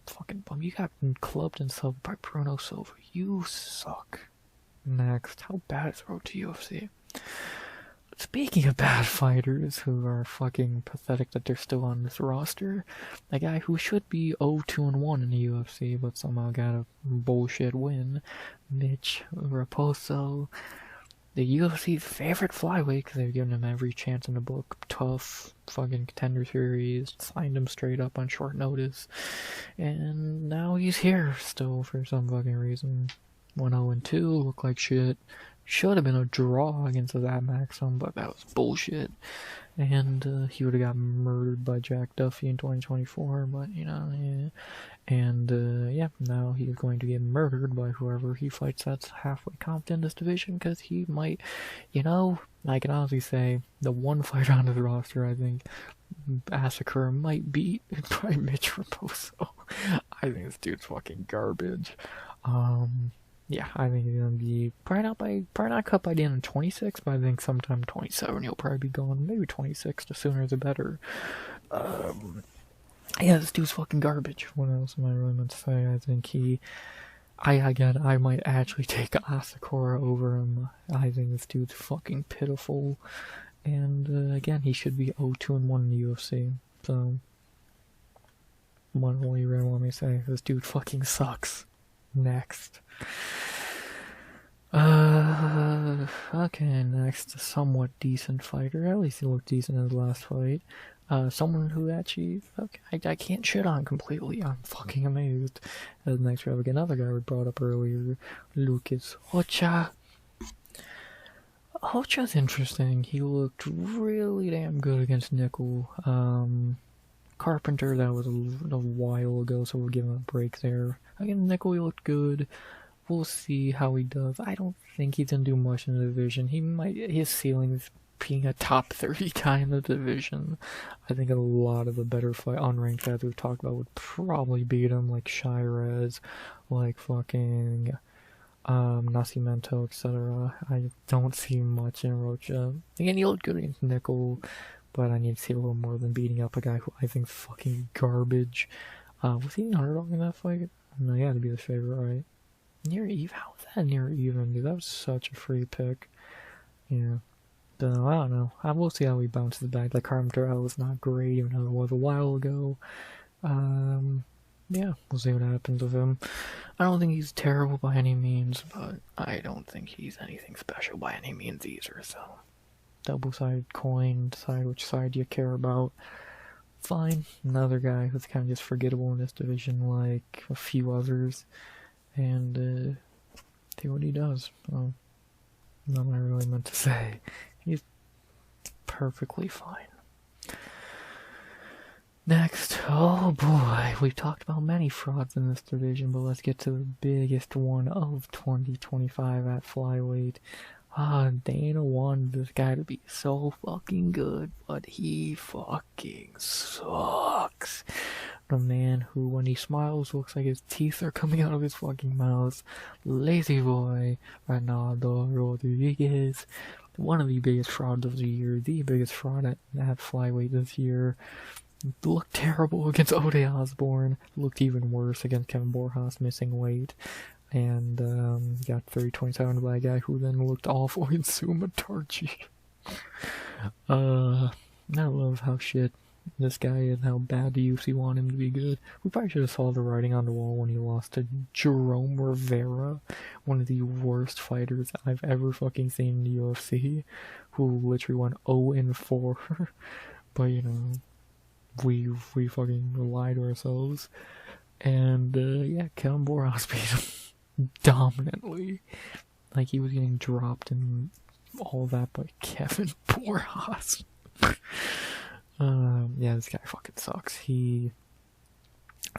Fucking bum. You got clubbed and subbed by Bruno Silva. You suck. Next, how bad is the road to UFC? Speaking of bad fighters who are fucking pathetic that they're still on this roster, a guy who should be 0-2-1 in the UFC but somehow got a bullshit win, Mitch Raposo, the UFC's favorite flyweight because they've given him every chance in the book. Tough fucking contender series, signed him straight up on short notice, and now he's here still for some fucking reason. 1-0-2, look like shit. Should have been a draw against Zab Maxim, but that was bullshit. And he would have got murdered by Jack Duffy in 2024, but you know, yeah. And yeah, now he's going to get murdered by whoever he fights that's halfway competent in this division, because he might, you know, I can honestly say the one fighter on his roster I think Asakura might beat by Mitch Raposo. I think this dude's fucking garbage. Yeah, I think he's gonna be probably not cut by the end of 26, but I think sometime 27 he'll probably be gone. Maybe 26. The sooner the better. Yeah, this dude's fucking garbage. What else am I really meant to say? I think I might actually take Asakura over him. I think this dude's fucking pitiful, and again, he should be 0-2-1 in the UFC. So, what do you really want me to say? This dude fucking sucks. Next. Okay, next, a somewhat decent fighter. At least he looked decent in his last fight. Someone who actually, okay, I can't shit on completely. I'm fucking amazed. Next we have another guy we brought up earlier, Lucas Rocha. Rocha's interesting. He looked really damn good against Nickel. Carpenter, that was a while ago, so we'll give him a break there. Again, Nickel, he looked good. We'll see how he does. I don't think he's gonna do much in the division. His ceiling is being a top 30 guy in the division. I think a lot of the better unranked guys we've talked about would probably beat him, like Shirez, like fucking Nascimento, etc. I don't see much in Rocha. Again, he looked good against Nickel, but I need to see a little more than beating up a guy who I think is fucking garbage. Was he an underdog in that fight? No, he had to be the favorite, right? Near even? How was that near even, dude? That was such a free pick. Yeah. So, I don't know. We'll see how he bounces back. Like, Carpenter was not great, even though it was a while ago. Yeah, we'll see what happens with him. I don't think he's terrible by any means, but I don't think he's anything special by any means either, so. Double-sided coin, decide which side you care about. Fine. Another guy who's kind of just forgettable in this division, like a few others. And, see what he does. Well, not what I really meant to say. He's perfectly fine. Next, oh boy, we've talked about many frauds in this division, but let's get to the biggest one of 2025 at Flyweight. Dana wanted this guy to be so fucking good, but he fucking sucks. The man who, when he smiles, looks like his teeth are coming out of his fucking mouth. Lazy boy, Ronaldo Rodriguez. One of the biggest frauds of the year, the biggest fraud at Flyweight this year. Looked terrible against Ode Osborne. Looked even worse against Kevin Borjas, missing weight. And got 30-27 by a guy who then looked awful in Sumatarchi. I love how shit this guy is, how bad the UFC want him to be good. We probably should have saw the writing on the wall when he lost to Jerome Rivera, one of the worst fighters I've ever fucking seen in the UFC, who literally went 0-4. But you know, we fucking lied to ourselves. And yeah, Kevin Borjas beat him dominantly. Like, he was getting dropped and all that by Kevin Borjas. Yeah, this guy fucking sucks.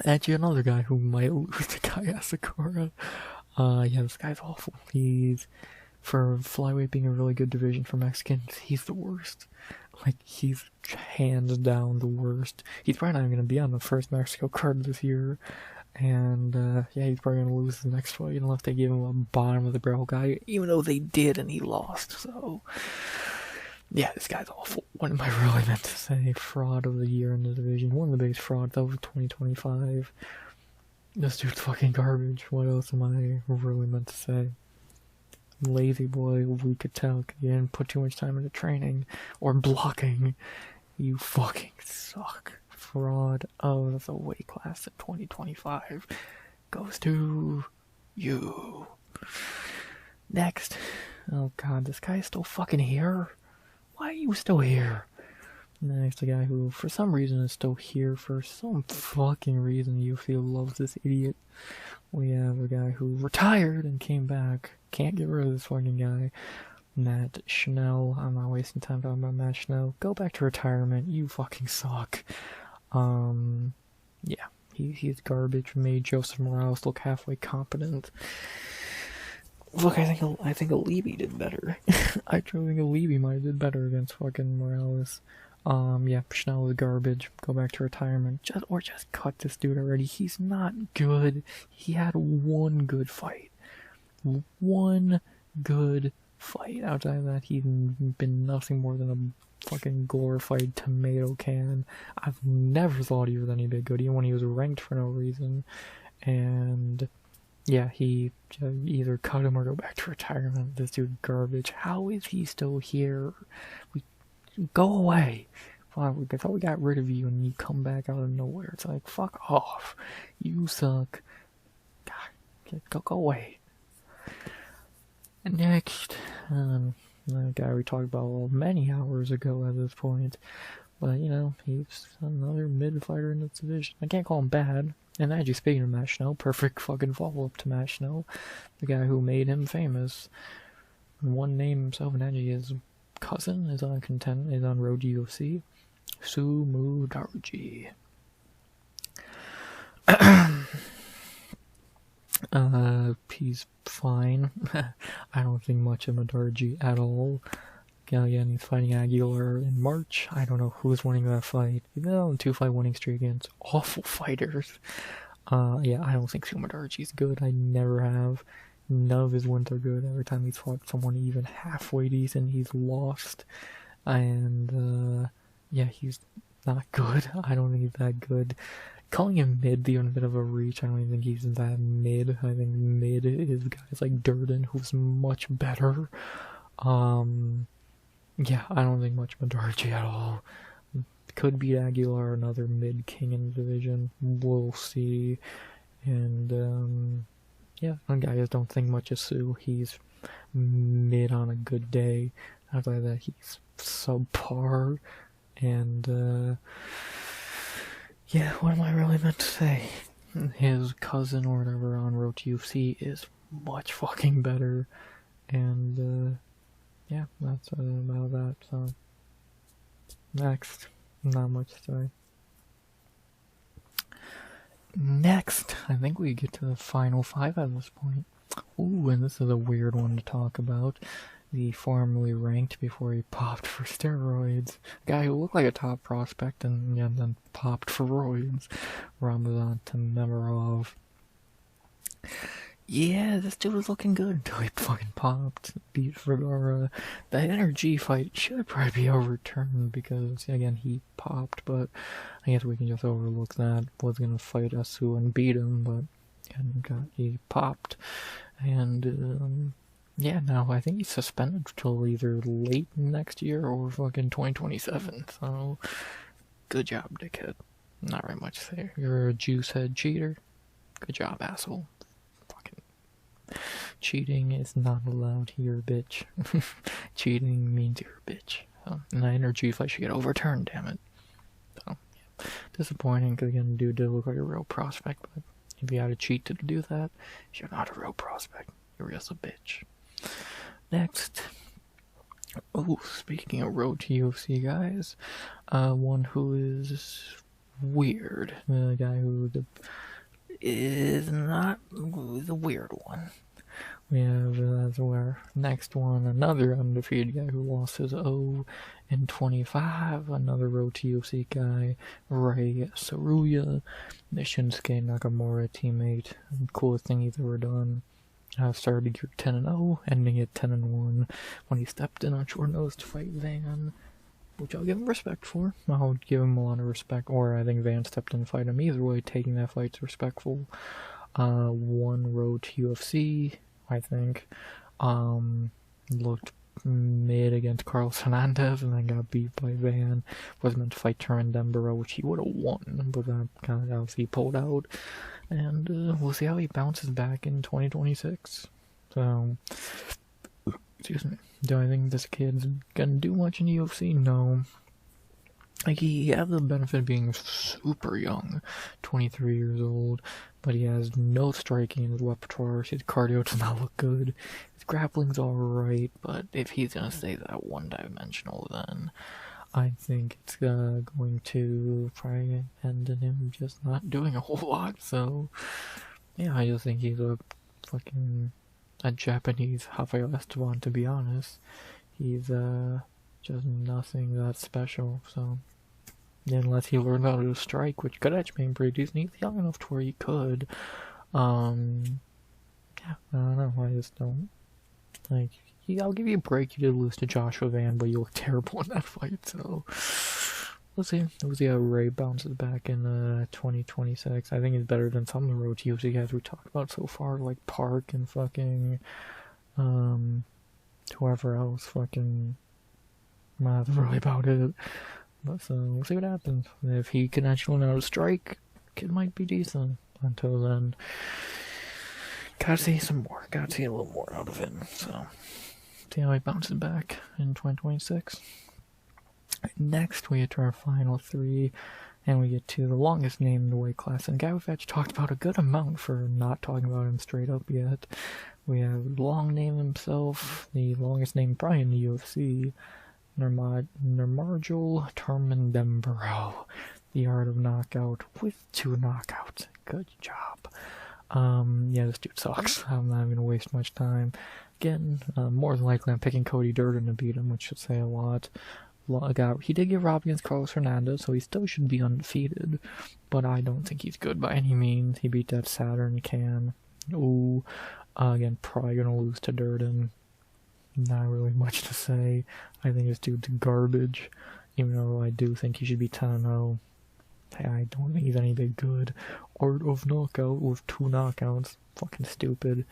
Actually, another guy who might lose to Kai Asakura. Yeah, this guy's awful. He's, for Flyweight being a really good division for Mexicans, he's the worst. Like, he's hands down the worst. He's probably not even going to be on the first Mexico card this year. And, yeah, he's probably going to lose the next fight unless they give him a bottom of the barrel guy, even though they did and he lost, so. Yeah, this guy's awful. What am I really meant to say? Fraud of the year in the division. One of the biggest frauds of 2025. This dude's fucking garbage. What else am I really meant to say? Lazy boy, we could tell, because you didn't put too much time into training or blocking. You fucking suck. Fraud of the weight class in 2025 goes to you. Next. Oh god, this guy's still fucking here? Why are you still here? Next, a guy who, for some reason, is still here for some fucking reason. UFC loves this idiot. We have a guy who retired and came back. Can't get rid of this fucking guy. Matt Schnell. I'm not wasting time talking about Matt Schnell. Go back to retirement. You fucking suck. Yeah. He's garbage. Made Joseph Morales look halfway competent. Look, I think Alibi did better. I truly think Alibi might have did better against fucking Morales. Yeah, Schnell is garbage. Go back to retirement. Just cut this dude already. He's not good. He had one good fight. One good fight. Outside of that, he's been nothing more than a fucking glorified tomato can. I've never thought he was any bit good, even when he was ranked for no reason. And yeah, he either cut him or go back to retirement. This dude garbage. How is he still here? Go away. I thought we got rid of you and you come back out of nowhere. It's like, fuck off. You suck. God, go away. And next, the guy we talked about many hours ago at this point. But, you know, he's another mid-fighter in this division. I can't call him bad. And actually, speaking of Matt Schnell, perfect fucking follow-up to Matt Schnell. The guy who made him famous. One name himself, and actually his cousin is on Road to UFC. Sumu Darji. He's fine. I don't think much of Darji at all. Again, he's fighting Aguilar in March. I don't know who's winning that fight. He's been on a 2-fight winning streak against awful fighters. Yeah, I don't think Sumu Darji's good. I never have. None of his wins are good. Every time he's fought someone even halfway decent, he's lost. And, yeah, he's not good. I don't think he's that good. calling him mid even a bit of a reach. I don't even think he's that mid. I think mid is guys like Durden, who's much better. Yeah, I don't think much Madarchi at all. Could beat Aguilar, another mid king in the division. We'll see. And yeah, I just don't think much of Sue. He's mid on a good day. Outside of that, he's subpar. And yeah, what am I really meant to say? His cousin or whatever on Road to UFC is much fucking better. And yeah, that's about that. So next, not much to say. Next, I think we get to the final five at this point. Ooh, and this is a weird one to talk about. The formerly ranked before he popped for steroids. Guy who looked like a top prospect and then popped for roids. Ramazan Tamerov. Yeah, this dude was looking good until he fucking popped. Beat Fedora. The energy fight should probably be overturned because, again, he popped, but I guess we can just overlook that. Was gonna fight Asu and beat him, but he popped. And, yeah, now I think he's suspended till either late next year or fucking 2027, so good job, dickhead. Not very much to say. You're a juicehead cheater. Good job, asshole. Fucking cheating is not allowed here, bitch. Cheating means you're a bitch. So, and the energy fight should get overturned, damn it. So, yeah. Disappointing, because again, dude did look like a real prospect, but if you had to cheat to do that, you're not a real prospect. You're just a bitch. Next. Oh, speaking of Road to UFC guys, one who is weird. The guy who is not the weird one. We have, that's our next one, another undefeated guy who lost his 0-25, another Road to UFC guy, Ray Saruya, the Shinsuke Nakamura teammate, coolest thing he's ever done. Started the year 10-0, ending at 10-1 when he stepped in on short notice to fight Van, which I'll give him respect for. I'll give him a lot of respect, or I think Van stepped in to fight him. Either way, taking that fight's respectful. Won Road to UFC, I think. Looked mid against Carlos Hernandez and then got beat by Van. Was meant to fight Turin Dembara, which he would have won, but that kind of obviously pulled out. And we'll see how he bounces back in 2026. So, excuse me. Do I think this kid's gonna do much in the UFC? No. Like, he has the benefit of being super young, 23 years old, but he has no striking in his repertoire. His cardio does not look good. His grappling's alright, but if he's gonna stay that one-dimensional, then I think it's going to probably end in him just not doing a whole lot. So, yeah, I just think he's a Japanese Rafael Esteban, to be honest. He's just nothing that special. So, unless he learns how to strike, which could actually be pretty decent. He's young enough to where he could. Yeah, I don't know. I just don't like. I'll give you a break. You did lose to Joshua Van, but you look terrible in that fight. So we'll see. We'll see how Ray bounces back in 2026. I think he's better than some of the Road to UFC guys we talked about so far, like Park and fucking whoever else. Fucking, that's really about it. But so we'll see what happens. If he can actually know how to strike, kid might be decent. Until then, gotta see some more. Gotta see a little more out of him. So see how he bounces back in 2026. Next, we get to our final three, and we get to the longest name in the weight class, and a guy we've actually talked about a good amount for not talking about him straight up yet. We have long name himself, the longest name probably in the UFC, Nurmagomedov Tarmendembaro, the art of knockout with 2 knockouts. Good job. Yeah, this dude sucks. I'm not even gonna waste much time. Again, more than likely I'm picking Cody Durden to beat him, which should say a lot. He did get robbed against Carlos Hernandez, so he still should be undefeated, but I don't think he's good by any means. He beat that Saturn can. Ooh, again, probably gonna lose to Durden. Not really much to say. I think this dude's garbage, even though I do think he should be 10-0. I don't think he's any big good. Art of Knockout with 2 knockouts. Fucking stupid.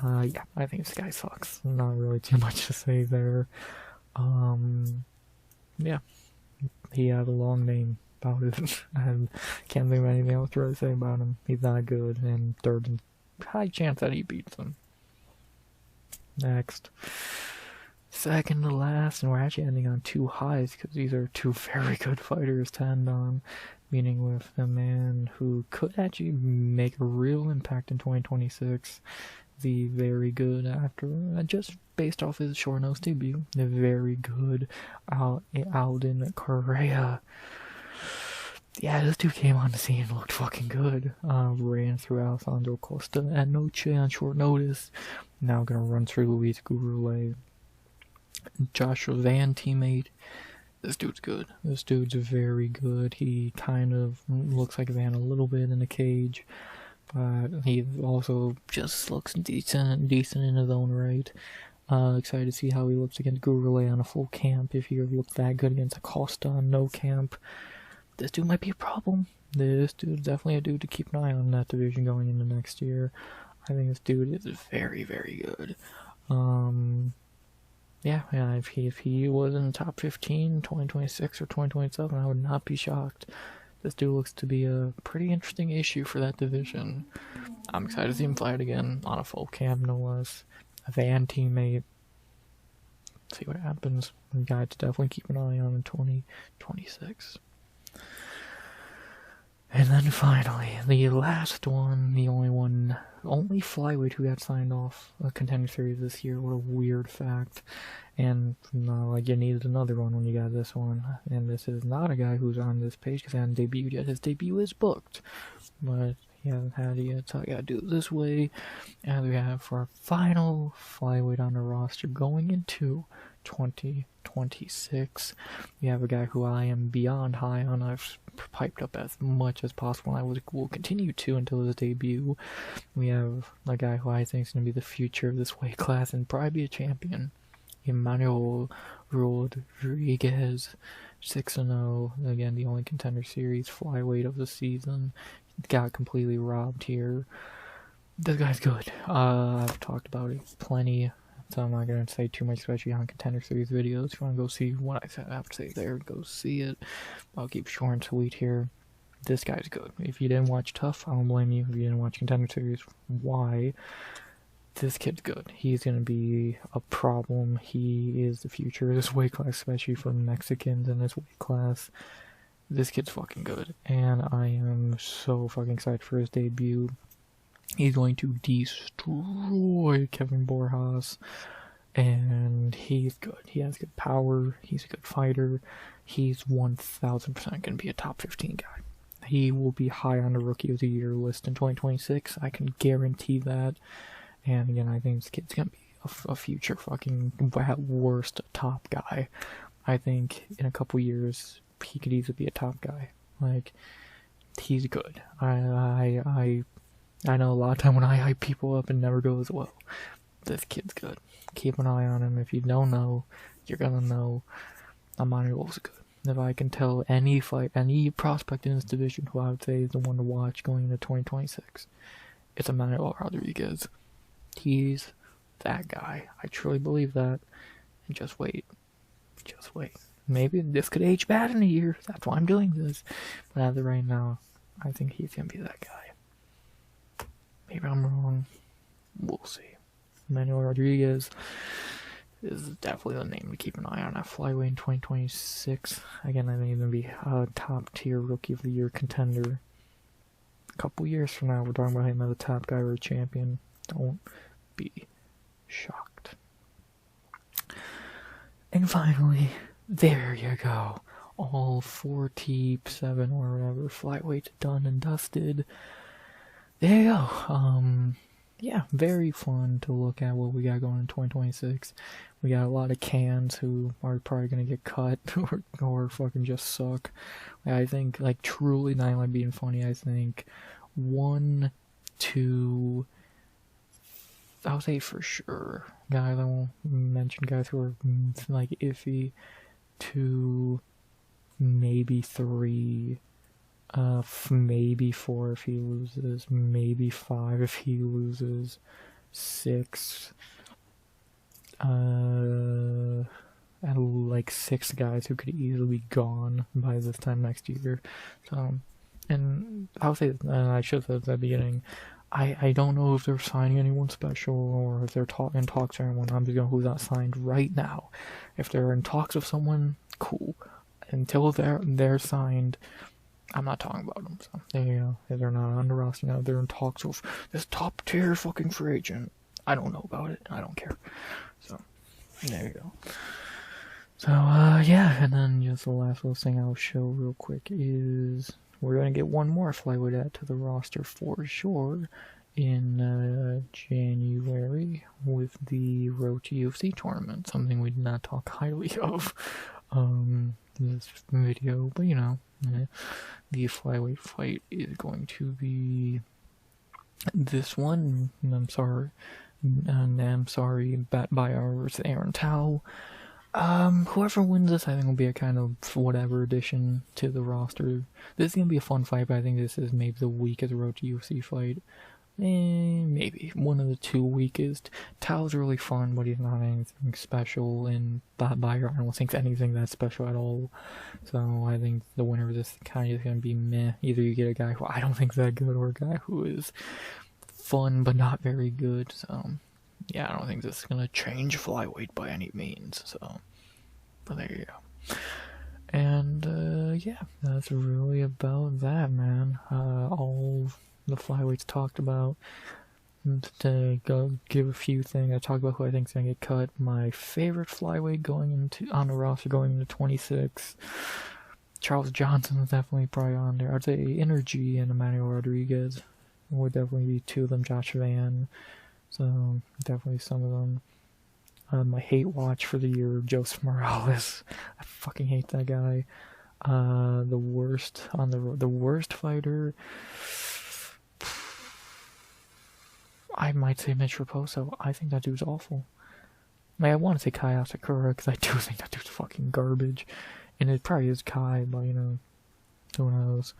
Yeah, I think this guy sucks. Not really too much to say there. Yeah. He has a long name about it. And can't think of anything else to really say about him. He's not good, and there's a high chance that he beats him. Next. Second to last, and we're actually ending on 2 highs because these are 2 very good fighters to end on, meaning with a man who could actually make a real impact in 2026, the very good actor, just based off his short notice debut, the very good Alden Correa. Yeah, this dude came on the scene and looked fucking good. Ran through Alessandro Costa at Noche on short notice. Now gonna run through Luis Gurule. Joshua Van teammate. This dude's good. This dude's very good. He kind of looks like Van a little bit in the cage, but he also just looks decent in his own right. Excited to see how he looks against Gurule on a full camp. If he looked that good against Acosta on no camp, this dude might be a problem. This dude's definitely a dude to keep an eye on in that division going into next year. I think this dude is very, very good. Yeah, if he was in the top 15, 2026 or 2027, I would not be shocked. This dude looks to be a pretty interesting issue for that division. I'm excited to see him fight again on a full camp, no less. A Van teammate. See what happens. A guy to definitely keep an eye on in 2026. And then finally, the last one, the only flyweight who got signed off a contender series this year. What a weird fact. And like you needed another one when you got this one. And this is not a guy who's on this page because he hasn't debuted yet. His debut is booked, but he hasn't had it yet, so I gotta do it this way. And we have for our final flyweight on the roster going into 2026. We have a guy who I am beyond high on. I've piped up as much as possible, and I will continue to until his debut. We have a guy who I think is going to be the future of this weight class and probably be a champion. Emmanuel Rodriguez, 6-0. Again, the only contender series flyweight of the season. Got completely robbed here. This guy's good. I've talked about it plenty, so I'm not going to say too much, especially on contender series videos. If you want to go see what I have to say there, go see it. I'll keep short and sweet here. This guy's good. If you didn't watch Tough, I don't blame you. If you didn't watch contender series, why? This kid's good. He's going to be a problem. He is the future of this weight class, especially for Mexicans in this weight class. This kid's fucking good, and I am so fucking excited for his debut. He's going to destroy Kevin Borjas, and he's good. He has good power. He's a good fighter. He's 1000% going to be a top 15 guy. He will be high on the Rookie of the Year list in 2026. I can guarantee that. And again, I think this kid's going to be a future fucking, at worst, top guy. I think in a couple years, he could easily be a top guy. Like, he's good. I know a lot of time when I hype people up, it never goes well. This kid's good. Keep an eye on him. If you don't know, you're gonna know. Emmanuel's good. If I can tell any prospect in this division who I would say is the one to watch going into 2026, it's Emmanuel Rodriguez. He's that guy. I truly believe that. And just wait. Just wait. Maybe this could age bad in a year. That's why I'm doing this. But as of right now, I think he's gonna be that guy. Maybe I'm wrong. We'll see. Emmanuel Rodriguez is definitely the name to keep an eye on at flyweight in 2026. Again, I think he's gonna be a top tier Rookie of the Year contender. A couple years from now, we're talking about him as a top guy or a champion. Don't be shocked. And finally, there you go. All 47 or whatever flyweights done and dusted. There you go. Yeah, very fun to look at what we got going in 2026. We got a lot of cans who are probably going to get cut or fucking just suck. I think, like, truly, not even being funny, I think 1, 2, I would say for sure, guys, I won't mention guys who are, like, iffy, 2, maybe 3, Maybe 4 if he loses, maybe 5 if he loses, 6. And like 6 guys who could easily be gone by this time next year. So, and I'll say, I should have said at the beginning, I don't know if they're signing anyone special or if they're in talks or anyone. I'm just going who's not signed right now. If they're in talks with someone, cool. Until they're signed, I'm not talking about them. So there you go. If they're not on the roster now, they're in talks with this top tier fucking free agent. I don't know about it. I don't care. So there you go. So yeah, and then just the last little thing I'll show real quick is we're gonna get one more flyweight add to the roster for sure in January with the Road to UFC tournament. Something we did not talk highly of this video, but you know, the flyweight fight is going to be this one. I'm sorry, Bet by versus Aaron Tao. Whoever wins this, I think will be a kind of whatever addition to the roster. This is gonna be a fun fight, but I think this is maybe the weakest Road to UFC fight. Maybe one of the 2 weakest. Tao's really fun, but he's not anything special, and Bayer I don't think anything that's special at all. So I think the winner of this kind of is gonna be meh. Either you get a guy who I don't think is that good, or a guy who is fun but not very good. So yeah, I don't think this is gonna change flyweight by any means. So, but there you go. And yeah, that's really about that, man. All the flyweights talked about. To go give a few things, I talked about who I think is gonna get cut. My favorite flyweight going on the roster going into 26. Charles Johnson is definitely probably on there. I'd say Energy and Emmanuel Rodriguez would definitely be 2 of them. Josh Van. So definitely some of them. My hate watch for the year, Joseph Morales. I fucking hate that guy. The worst on the worst fighter. I might say Mitch Raposo. I think that dude's awful. Like, I want to say Kai Asakura because I do think that dude's fucking garbage, and it probably is Kai, but you know, who knows.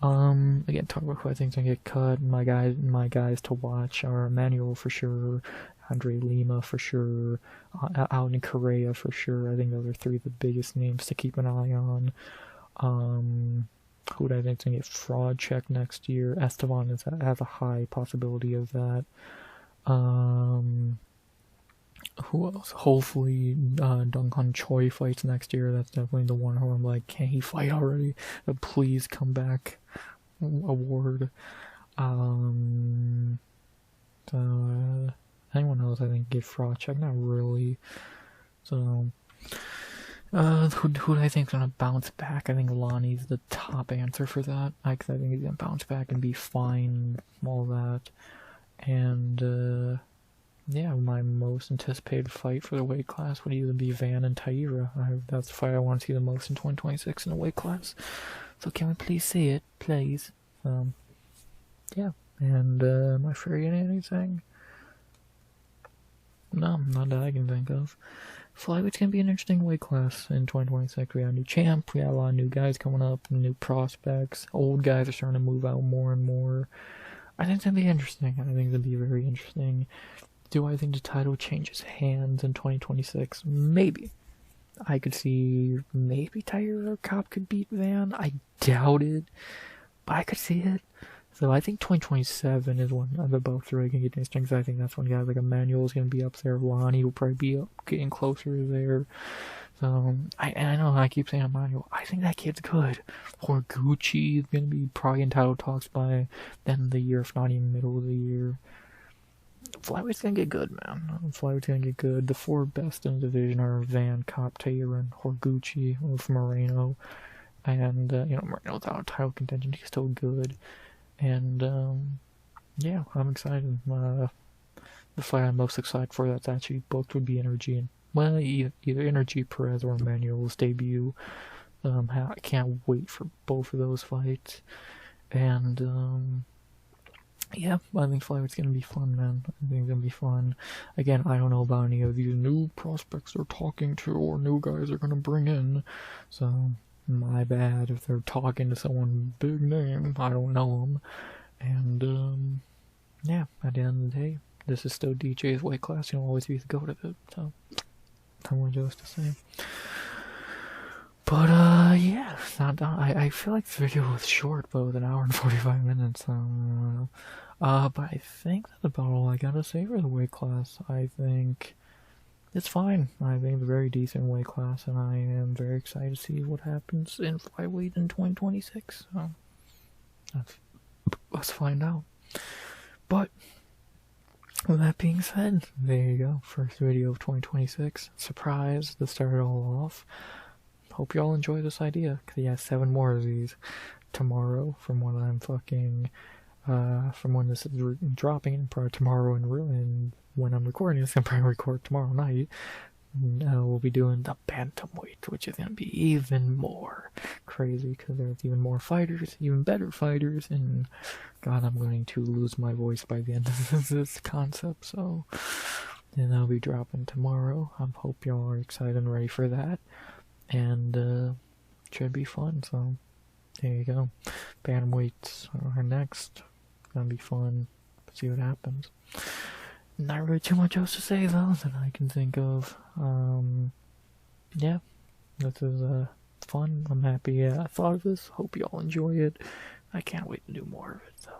Again, talk about who I think's gonna get cut. My guys to watch are Emmanuel for sure, Andre Lima for sure, Alden Correa for sure. I think those are 3 of the biggest names to keep an eye on. Who do I think's gonna get fraud checked next year? Esteban has a high possibility of that. Who else? Hopefully, Dong Han Choi fights next year. That's definitely the one who I'm like, can he fight already? But please come back. Award. Anyone else I think get fraud check? Not really. So, who do I think's gonna bounce back? I think Lonnie's the top answer for that. I think he's gonna bounce back and be fine, all that. And yeah, my most anticipated fight for the weight class would either be Van and Taira. That's the fight I want to see the most in 2026 in the weight class. So can we please see it, please? Yeah. And am I forgetting anything? No, not that I can think of. Flyweight's gonna be an interesting weight class in 2026. We got a new champ, we got a lot of new guys coming up, new prospects. Old guys are starting to move out more and more. I think it's gonna be interesting. I think it's gonna be very interesting. Do I think the title changes hands in 2026? Maybe. I could see maybe Tiger or Cobb could beat Van. I doubt it, but I could see it. So I think 2027 is when the both really gonna get interesting. Because I think that's when guys like Emmanuel is gonna be up there. Lonnie will probably be getting closer there. So I know I keep saying Emmanuel. I think that kid's good. Horiguchi is gonna be probably in title talks by the end of the year, if not even middle of the year. Flyweight's gonna get good, man. Flyweight's gonna get good. The 4 best in the division are Van, Cobb, Taylor, and Horiguchi with Moreno. And, you know, Moreno's out of title contention. He's still good. And, yeah, I'm excited. The fight I'm most excited for that's actually booked would be Energy. And, well, either Energy, Perez, or Emmanuel's debut. I can't wait for both of those fights. And, yeah, I think Flyweight's gonna be fun, man. I think it's gonna be fun. Again, I don't know about any of these new prospects they're talking to or new guys they're gonna bring in. So, my bad if they're talking to someone big name. I don't know them. And, yeah, at the end of the day, this is still DJ's weight class. You'll always be the goat of it. So, not much else to say. But, yeah, it's not done. I feel like the video was short, but with an hour and 45 minutes. But I think that's about all I gotta say for the weight class. I think it's fine. I think it's a very decent weight class, and I am very excited to see what happens in Flyweight in 2026. So, let's find out. But, with that being said, there you go. First video of 2026. Surprise to start it all off. Hope y'all enjoy this idea, because he has 7 more of these tomorrow from when I'm fucking, from when this is dropping, and probably tomorrow and when I'm recording this, I'm probably record tomorrow night. We'll be doing the bantamweight, which is going to be even more crazy, because there's even more fighters, even better fighters, and God, I'm going to lose my voice by the end of this concept, so, and that'll be dropping tomorrow. I hope y'all are excited and ready for that. And should be fun, so there you go. Bantamweights are next. Gonna be fun. See what happens. Not really too much else to say though that I can think of. Yeah, this is fun. I'm happy I thought of this. Hope y'all enjoy it. I can't wait to do more of it though.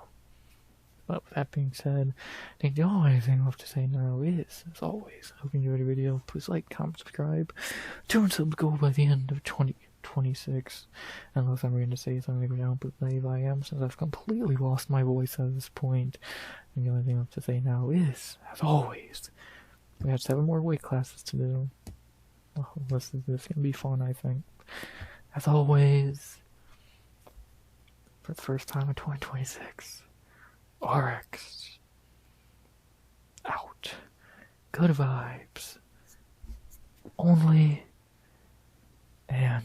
But with that being said, I think the only thing I have to say now is, as always, I hope you enjoyed the video. Please like, comment, subscribe. 200 subs go by the end of 2026. Unless I'm going to say something I don't believe I am, since I've completely lost my voice at this point. And the only thing I have to say now is, as always, we have 7 more weight classes to do. Oh, this is going to be fun, I think. As always, for the first time in 2026. RX out. Good vibes only, and